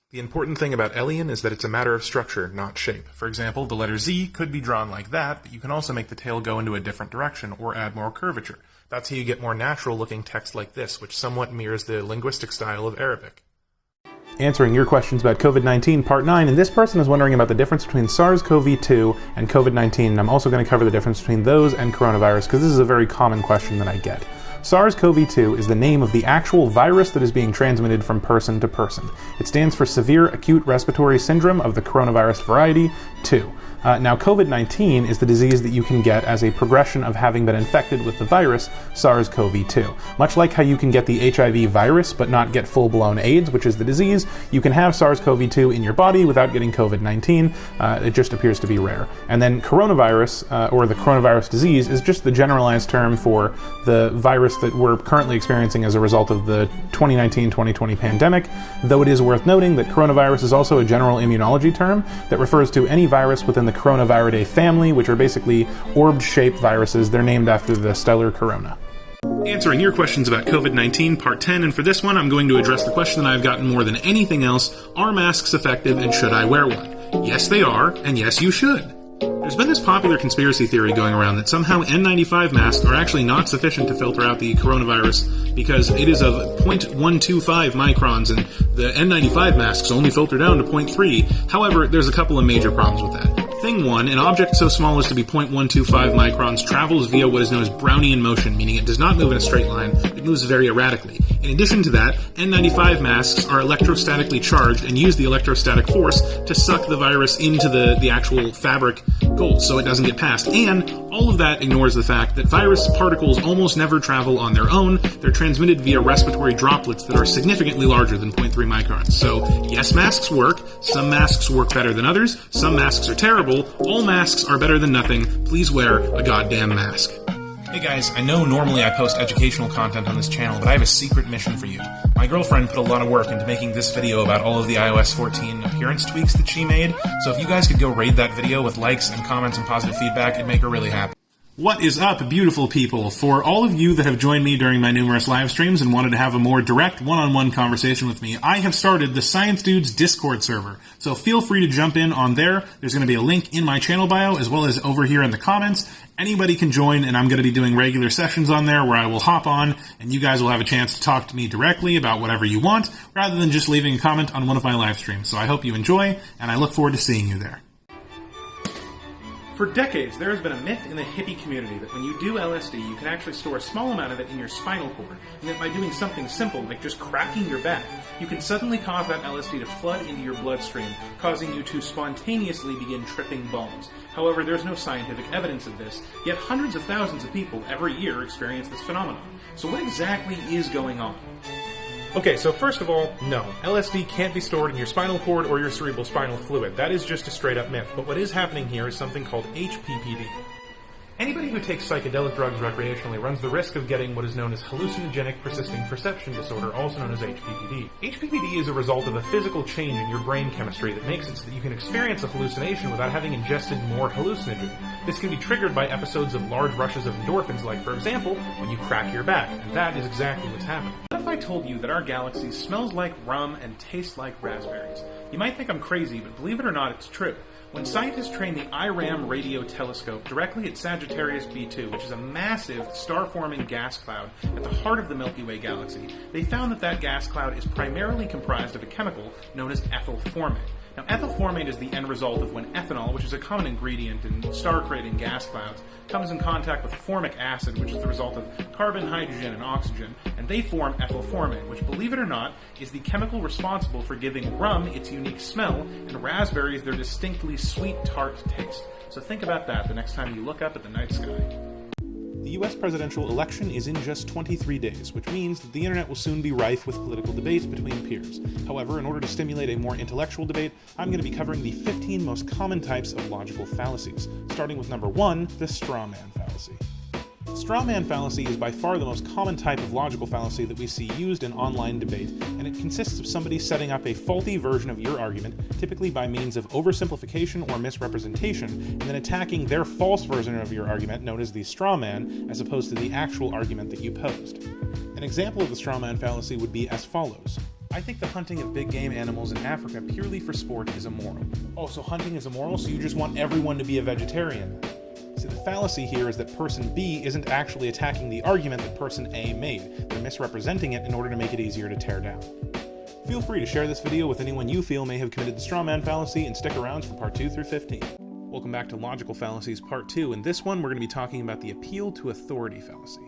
The important thing about Alien is that it's a matter of structure, not shape. For example, the letter Z could be drawn like that, but you can also make the tail go into a different direction or add more curvature. That's how you get more natural-looking text like this, which somewhat mirrors the linguistic style of Arabic. Answering your questions about COVID-19 Part 9, and this person is wondering about the difference between SARS-CoV-2 and COVID-19, and I'm also going to cover the difference between those and coronavirus, because this is a very common question that I get. SARS-CoV-2 is the name of the actual virus that is being transmitted from person to person. It stands for Severe Acute Respiratory Syndrome of the Coronavirus Variety 2. Now, COVID-19 is the disease that you can get as a progression of having been infected with the virus SARS-CoV-2. Much like how you can get the HIV virus but not get full-blown AIDS, which is the disease, you can have SARS-CoV-2 in your body without getting COVID-19. It just appears to be rare. And then coronavirus, or the coronavirus disease, is just the generalized term for the virus that we're currently experiencing as a result of the 2019-2020 pandemic, though it is worth noting that coronavirus is also a general immunology term that refers to any virus within the Coronaviridae family, which are basically orb-shaped viruses. They're named after the stellar corona. Answering your questions about COVID-19, part 10, and for this one I'm going to address the question that I've gotten more than anything else: are masks effective and should I wear one? Yes, they are, and yes, you should. There's been this popular conspiracy theory going around that somehow N95 masks are actually not sufficient to filter out the coronavirus because it is of 0.125 microns and the N95 masks only filter down to 0.3. However, there's a couple of major problems with that. Thing one, an object so small as to be 0.125 microns travels via what is known as Brownian motion, meaning it does not move in a straight line, it moves very erratically. In addition to that, N95 masks are electrostatically charged and use the electrostatic force to suck the virus into the actual fabric gold so it doesn't get past. And all of that ignores the fact that virus particles almost never travel on their own. They're transmitted via respiratory droplets that are significantly larger than 0.3 microns. So yes, masks work. Some masks work better than others. Some masks are terrible. All masks are better than nothing. Please wear a goddamn mask. Hey guys, I know normally I post educational content on this channel, but I have a secret mission for you. My girlfriend put a lot of work into making this video about all of the iOS 14 appearance tweaks that she made, so if you guys could go rate that video with likes and comments and positive feedback, it'd make her really happy. What is up, beautiful people? For all of you that have joined me during my numerous live streams and wanted to have a more direct one-on-one conversation with me, I have started the Science Dudes Discord server. So feel free to jump in on there. There's going to be a link in my channel bio as well as over here in the comments. Anybody can join, and I'm going to be doing regular sessions on there where I will hop on and you guys will have a chance to talk to me directly about whatever you want rather than just leaving a comment on one of my live streams. So I hope you enjoy, and I look forward to seeing you there. For decades, there has been a myth in the hippie community that when you do LSD, you can actually store a small amount of it in your spinal cord, and that by doing something simple, like just cracking your back, you can suddenly cause that LSD to flood into your bloodstream, causing you to spontaneously begin tripping balls. However, there's no scientific evidence of this, yet hundreds of thousands of people every year experience this phenomenon. So what exactly is going on? Okay, so first of all, no. LSD can't be stored in your spinal cord or your cerebral spinal fluid. That is just a straight-up myth. But what is happening here is something called HPPD. Anybody who takes psychedelic drugs recreationally runs the risk of getting what is known as hallucinogenic persisting perception disorder, also known as HPPD. HPPD is a result of a physical change in your brain chemistry that makes it so that you can experience a hallucination without having ingested more hallucinogen. This can be triggered by episodes of large rushes of endorphins, like, for example, when you crack your back, and that is exactly what's happening. What if I told you that our galaxy smells like rum and tastes like raspberries? You might think I'm crazy, but believe it or not, it's true. When scientists trained the IRAM radio telescope directly at Sagittarius B2, which is a massive star-forming gas cloud at the heart of the Milky Way galaxy, they found that gas cloud is primarily comprised of a chemical known as ethyl formate. Now, ethyl formate is the end result of when ethanol, which is a common ingredient in star-creating gas clouds, comes in contact with formic acid, which is the result of carbon, hydrogen, and oxygen, and they form ethyl formate, which, believe it or not, is the chemical responsible for giving rum its unique smell and raspberries their distinctly sweet, tart taste. So think about that the next time you look up at the night sky. The US presidential election is in just 23 days, which means that the internet will soon be rife with political debates between peers. However, in order to stimulate a more intellectual debate, I'm going to be covering the 15 most common types of logical fallacies, starting with number 1, the straw man fallacy. Straw man fallacy is by far the most common type of logical fallacy that we see used in online debate, and it consists of somebody setting up a faulty version of your argument, typically by means of oversimplification or misrepresentation, and then attacking their false version of your argument, known as the straw man, as opposed to the actual argument that you posed. An example of the straw man fallacy would be as follows. I think the hunting of big game animals in Africa purely for sport is immoral. Oh, so hunting is immoral, so you just want everyone to be a vegetarian? See, the fallacy here is that person B isn't actually attacking the argument that person A made. They're misrepresenting it in order to make it easier to tear down. Feel free to share this video with anyone you feel may have committed the straw man fallacy, and stick around for part 2 through 15. Welcome back to Logical Fallacies Part 2. In this one, we're going to be talking about the appeal to authority fallacy.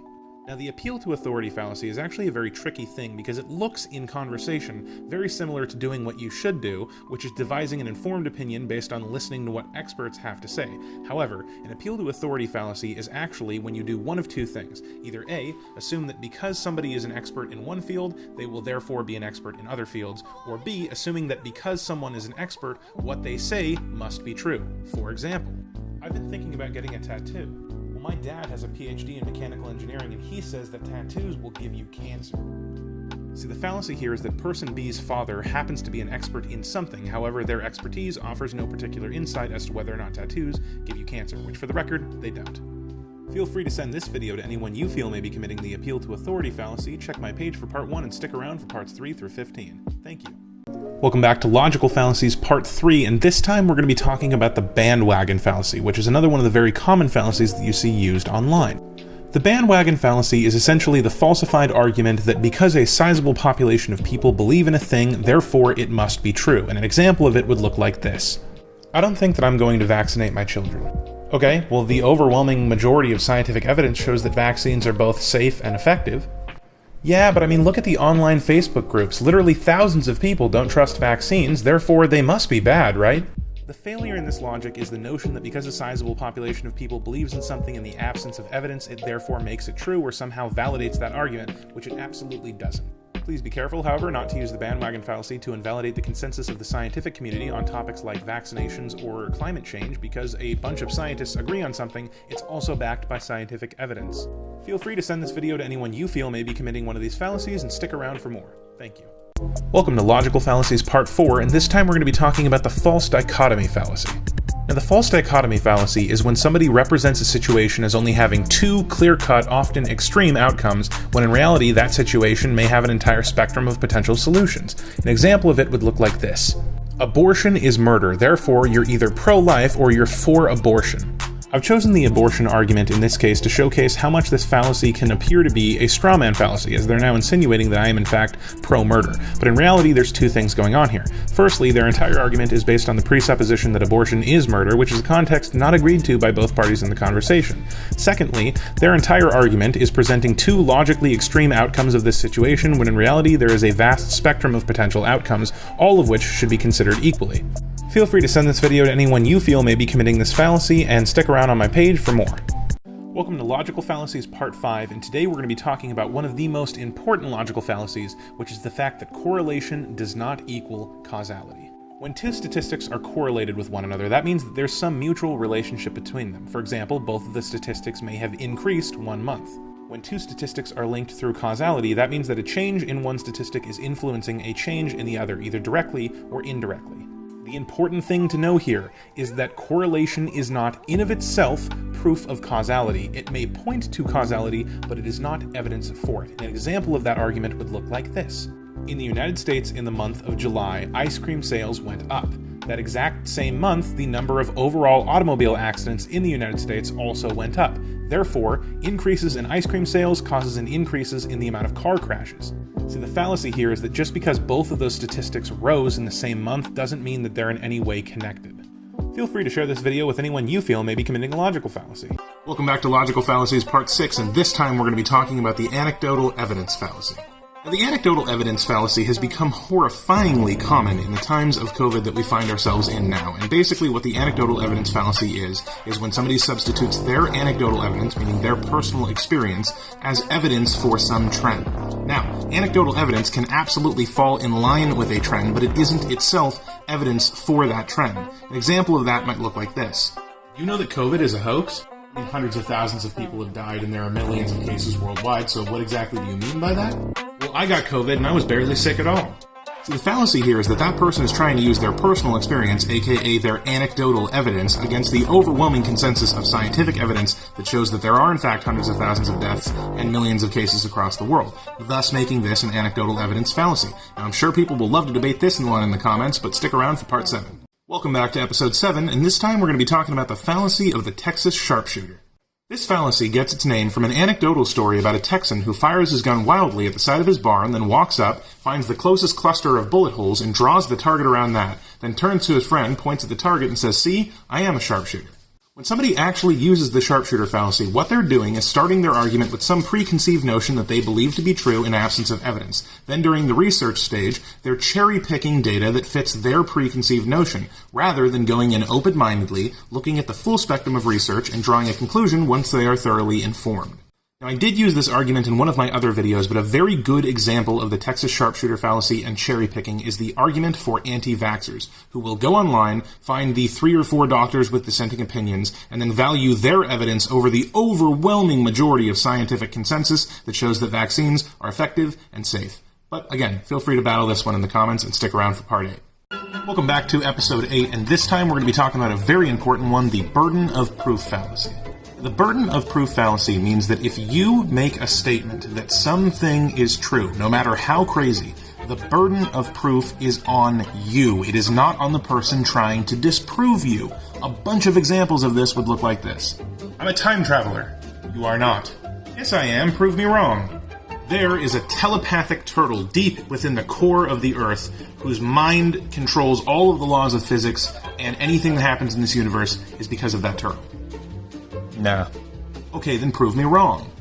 Now, the appeal to authority fallacy is actually a very tricky thing because it looks, in conversation, very similar to doing what you should do, which is devising an informed opinion based on listening to what experts have to say. However, an appeal to authority fallacy is actually when you do one of two things. Either A, assume that because somebody is an expert in one field, they will therefore be an expert in other fields, or B, assuming that because someone is an expert, what they say must be true. For example, I've been thinking about getting a tattoo. My dad has a PhD in mechanical engineering, and he says that tattoos will give you cancer. See, the fallacy here is that person B's father happens to be an expert in something, however, their expertise offers no particular insight as to whether or not tattoos give you cancer, which, for the record, they don't. Feel free to send this video to anyone you feel may be committing the appeal to authority fallacy. Check my page for part 1 and stick around for parts 3 through 15. Thank you. Welcome back to Logical Fallacies Part 3, and this time we're going to be talking about the bandwagon fallacy, which is another one of the very common fallacies that you see used online. The bandwagon fallacy is essentially the falsified argument that because a sizable population of people believe in a thing, therefore it must be true, and an example of it would look like this. I don't think that I'm going to vaccinate my children. Okay, well, the overwhelming majority of scientific evidence shows that vaccines are both safe and effective. Yeah, but I mean, look at the online Facebook groups. Literally thousands of people don't trust vaccines, therefore they must be bad, right? The failure in this logic is the notion that because a sizable population of people believes in something in the absence of evidence, it therefore makes it true or somehow validates that argument, which it absolutely doesn't. Please be careful, however, not to use the bandwagon fallacy to invalidate the consensus of the scientific community on topics like vaccinations or climate change. Because a bunch of scientists agree on something, it's also backed by scientific evidence. Feel free to send this video to anyone you feel may be committing one of these fallacies and stick around for more. Thank you. Welcome to Logical Fallacies Part 4, and this time we're going to be talking about the false dichotomy fallacy. Now, the false dichotomy fallacy is when somebody represents a situation as only having two clear-cut, often extreme outcomes, when in reality that situation may have an entire spectrum of potential solutions. An example of it would look like this. Abortion is murder, therefore you're either pro-life or you're for abortion. I've chosen the abortion argument in this case to showcase how much this fallacy can appear to be a straw man fallacy, as they're now insinuating that I am in fact pro-murder. But in reality, there's two things going on here. Firstly, their entire argument is based on the presupposition that abortion is murder, which is a context not agreed to by both parties in the conversation. Secondly, their entire argument is presenting two logically extreme outcomes of this situation, when in reality there is a vast spectrum of potential outcomes, all of which should be considered equally. Feel free to send this video to anyone you feel may be committing this fallacy, and stick around on my page for more. Welcome to Logical Fallacies Part 5, and today we're going to be talking about one of the most important logical fallacies, which is the fact that correlation does not equal causality. When two statistics are correlated with one another, that means that there's some mutual relationship between them. For example, both of the statistics may have increased 1 month. When two statistics are linked through causality, that means that a change in one statistic is influencing a change in the other, either directly or indirectly. The important thing to know here is that correlation is not in of itself proof of causality. It may point to causality, but it is not evidence for it. An example of that argument would look like this. In the United States, in the month of July, ice cream sales went up. That exact same month, the number of overall automobile accidents in the United States also went up. Therefore, increases in ice cream sales causes an increases in the amount of car crashes. See, the fallacy here is that just because both of those statistics rose in the same month doesn't mean that they're in any way connected. Feel free to share this video with anyone you feel may be committing a logical fallacy. Welcome back to Logical Fallacies Part 6, and this time we're going to be talking about the anecdotal evidence fallacy. Now, the anecdotal evidence fallacy has become horrifyingly common in the times of COVID that we find ourselves in now. And basically what the anecdotal evidence fallacy is when somebody substitutes their anecdotal evidence, meaning their personal experience, as evidence for some trend. Now, anecdotal evidence can absolutely fall in line with a trend, but it isn't itself evidence for that trend. An example of that might look like this. You know that COVID is a hoax? I mean, hundreds of thousands of people have died and there are millions of cases worldwide, so what exactly do you mean by that? Well, I got COVID and I was barely sick at all. So the fallacy here is that that person is trying to use their personal experience, aka their anecdotal evidence, against the overwhelming consensus of scientific evidence that shows that there are in fact hundreds of thousands of deaths and millions of cases across the world, thus making this an anecdotal evidence fallacy. Now, I'm sure people will love to debate this one in the comments, but stick around for part 7. Welcome back to episode 7, and this time we're going to be talking about the fallacy of the Texas sharpshooter. This fallacy gets its name from an anecdotal story about a Texan who fires his gun wildly at the side of his barn, then walks up, finds the closest cluster of bullet holes, and draws the target around that, then turns to his friend, points at the target, and says, "See, I am a sharpshooter." When somebody actually uses the sharpshooter fallacy, what they're doing is starting their argument with some preconceived notion that they believe to be true in absence of evidence. Then during the research stage, they're cherry-picking data that fits their preconceived notion, rather than going in open-mindedly, looking at the full spectrum of research and drawing a conclusion once they are thoroughly informed. Now, I did use this argument in one of my other videos, but a very good example of the Texas sharpshooter fallacy and cherry-picking is the argument for anti-vaxxers, who will go online, find the 3 or 4 doctors with dissenting opinions, and then value their evidence over the overwhelming majority of scientific consensus that shows that vaccines are effective and safe. But again, feel free to battle this one in the comments and stick around for part 8. Welcome back to episode 8, and this time we're going to be talking about a very important one, the burden of proof fallacy. The burden of proof fallacy means that if you make a statement that something is true, no matter how crazy, the burden of proof is on you. It is not on the person trying to disprove you. A bunch of examples of this would look like this. I'm a time traveler. You are not. Yes, I am. Prove me wrong. There is a telepathic turtle deep within the core of the Earth whose mind controls all of the laws of physics, and anything that happens in this universe is because of that turtle. Nah. Okay, then prove me wrong.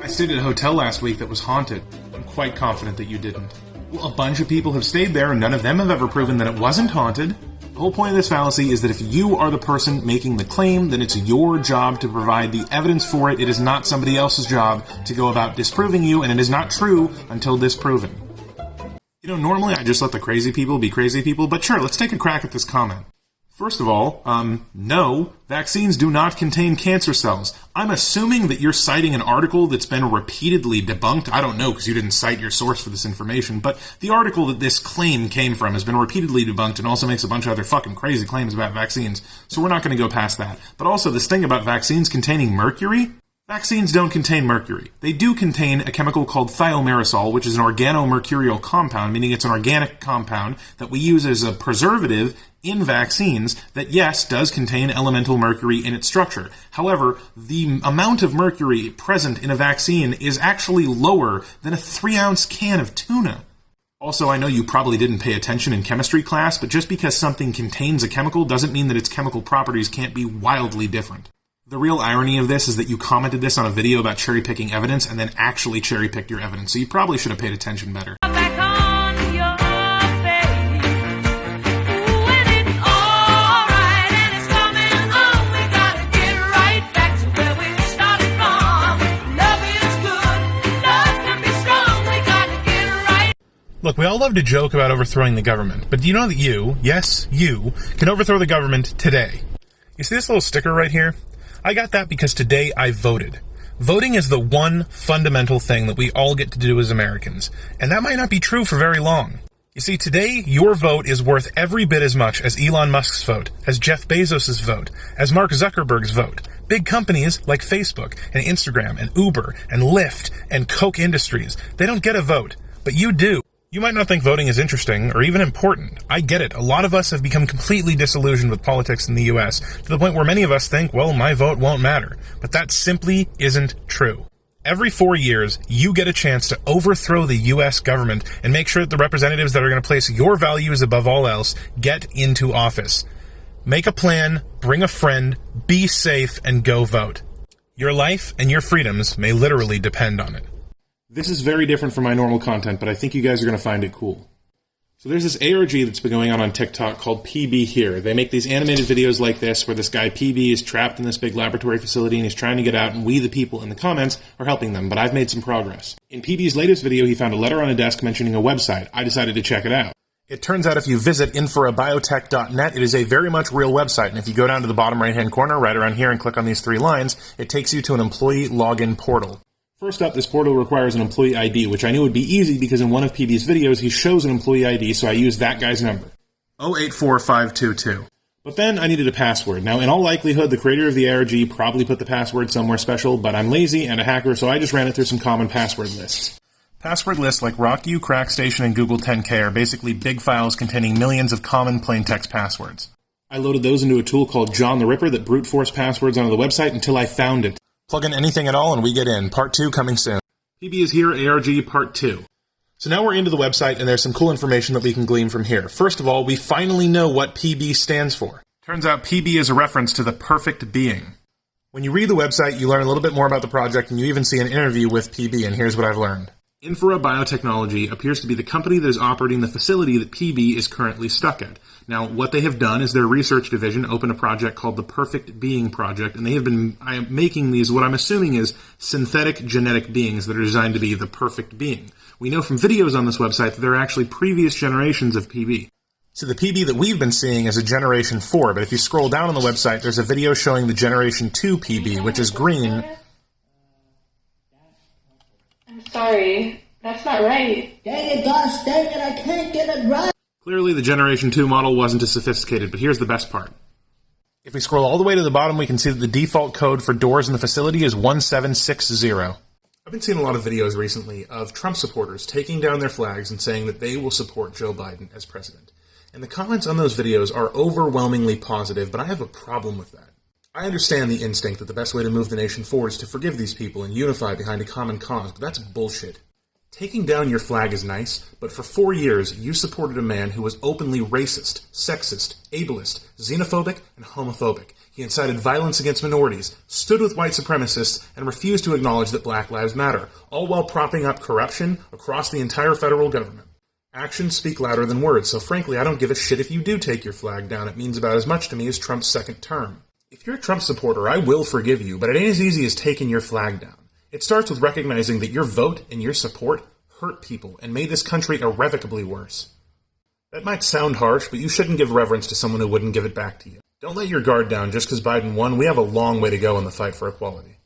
I stayed at a hotel last week that was haunted. I'm quite confident that you didn't. Well, a bunch of people have stayed there, and none of them have ever proven that it wasn't haunted. The whole point of this fallacy is that if you are the person making the claim, then it's your job to provide the evidence for it. It is not somebody else's job to go about disproving you, and it is not true until disproven. You know, normally I just let the crazy people be crazy people, but sure, let's take a crack at this comment. First of all, no, vaccines do not contain cancer cells. I'm assuming that you're citing an article that's been repeatedly debunked. I don't know, because you didn't cite your source for this information, but the article that this claim came from has been repeatedly debunked and also makes a bunch of other fucking crazy claims about vaccines, so we're not going to go past that. But also, this thing about vaccines containing mercury? Vaccines don't contain mercury. They do contain a chemical called thiomerisol, which is an organomercurial compound, meaning it's an organic compound that we use as a preservative in vaccines that, yes, does contain elemental mercury in its structure. However, the amount of mercury present in a vaccine is actually lower than a 3-ounce can of tuna. Also, I know you probably didn't pay attention in chemistry class, but just because something contains a chemical doesn't mean that its chemical properties can't be wildly different. The real irony of this is that you commented this on a video about cherry-picking evidence and then actually cherry-picked your evidence, so you probably should have paid attention better. Look, we all love to joke about overthrowing the government, but do you know that you, yes, you, can overthrow the government today? You see this little sticker right here? I got that because today I voted. Voting is the one fundamental thing that we all get to do as Americans, and that might not be true for very long. You see, today, your vote is worth every bit as much as Elon Musk's vote, as Jeff Bezos' vote, as Mark Zuckerberg's vote. Big companies like Facebook and Instagram and Uber and Lyft and Coke Industries, they don't get a vote, but you do. You might not think voting is interesting or even important. I get it. A lot of us have become completely disillusioned with politics in the U.S. to the point where many of us think, well, my vote won't matter. But that simply isn't true. Every 4 years, you get a chance to overthrow the U.S. government and make sure that the representatives that are going to place your values above all else get into office. Make a plan, bring a friend, be safe, and go vote. Your life and your freedoms may literally depend on it. This is very different from my normal content, but I think you guys are going to find it cool. So there's this ARG that's been going on TikTok called PB Here. They make these animated videos like this where this guy PB is trapped in this big laboratory facility and he's trying to get out, and we, the people in the comments, are helping them, but I've made some progress. In PB's latest video, he found a letter on a desk mentioning a website. I decided to check it out. It turns out if you visit infrabiotech.net, it is a very much real website, and if you go down to the bottom right-hand corner, right around here, and click on these 3 lines, it takes you to an employee login portal. First up, this portal requires an employee ID, which I knew would be easy because in one of PB's videos, he shows an employee ID, so I used that guy's number. 084522. But then I needed a password. Now, in all likelihood, the creator of the ARG probably put the password somewhere special, but I'm lazy and a hacker, so I just ran it through some common password lists. Password lists like RockU, CrackStation, and Google 10K are basically big files containing millions of common plaintext passwords. I loaded those into a tool called John the Ripper that brute forced passwords onto the website until I found it. Plug in anything at all and we get in. Part 2 coming soon. PB is here, ARG Part 2. So now we're into the website and there's some cool information that we can glean from here. First of all, we finally know what PB stands for. Turns out PB is a reference to the perfect being. When you read the website, you learn a little bit more about the project, and you even see an interview with PB, and here's what I've learned. Infra Biotechnology appears to be the company that is operating the facility that PB is currently stuck at. Now, what they have done is their research division opened a project called the Perfect Being Project, and they have been making these, what I'm assuming is, synthetic genetic beings that are designed to be the perfect being. We know from videos on this website that there are actually previous generations of PB. So the PB that we've been seeing is a Generation 4, but if you scroll down on the website, there's a video showing the Generation 2 PB, which is green. I'm sorry. That's not right. Dang it, gosh dang it, I can't get it right. Clearly the Generation 2 model wasn't as sophisticated, but here's the best part. If we scroll all the way to the bottom, we can see that the default code for doors in the facility is 1760. I've been seeing a lot of videos recently of Trump supporters taking down their flags and saying that they will support Joe Biden as president. And the comments on those videos are overwhelmingly positive, but I have a problem with that. I understand the instinct that the best way to move the nation forward is to forgive these people and unify behind a common cause, but that's bullshit. Taking down your flag is nice, but for 4 years you supported a man who was openly racist, sexist, ableist, xenophobic, and homophobic. He incited violence against minorities, stood with white supremacists, and refused to acknowledge that Black Lives Matter, all while propping up corruption across the entire federal government. Actions speak louder than words, so frankly I don't give a shit if you do take your flag down. It means about as much to me as Trump's second term. If you're a Trump supporter, I will forgive you, but it ain't as easy as taking your flag down. It starts with recognizing that your vote and your support hurt people and made this country irrevocably worse. That might sound harsh, but you shouldn't give reverence to someone who wouldn't give it back to you. Don't let your guard down just because Biden won. We have a long way to go in the fight for equality.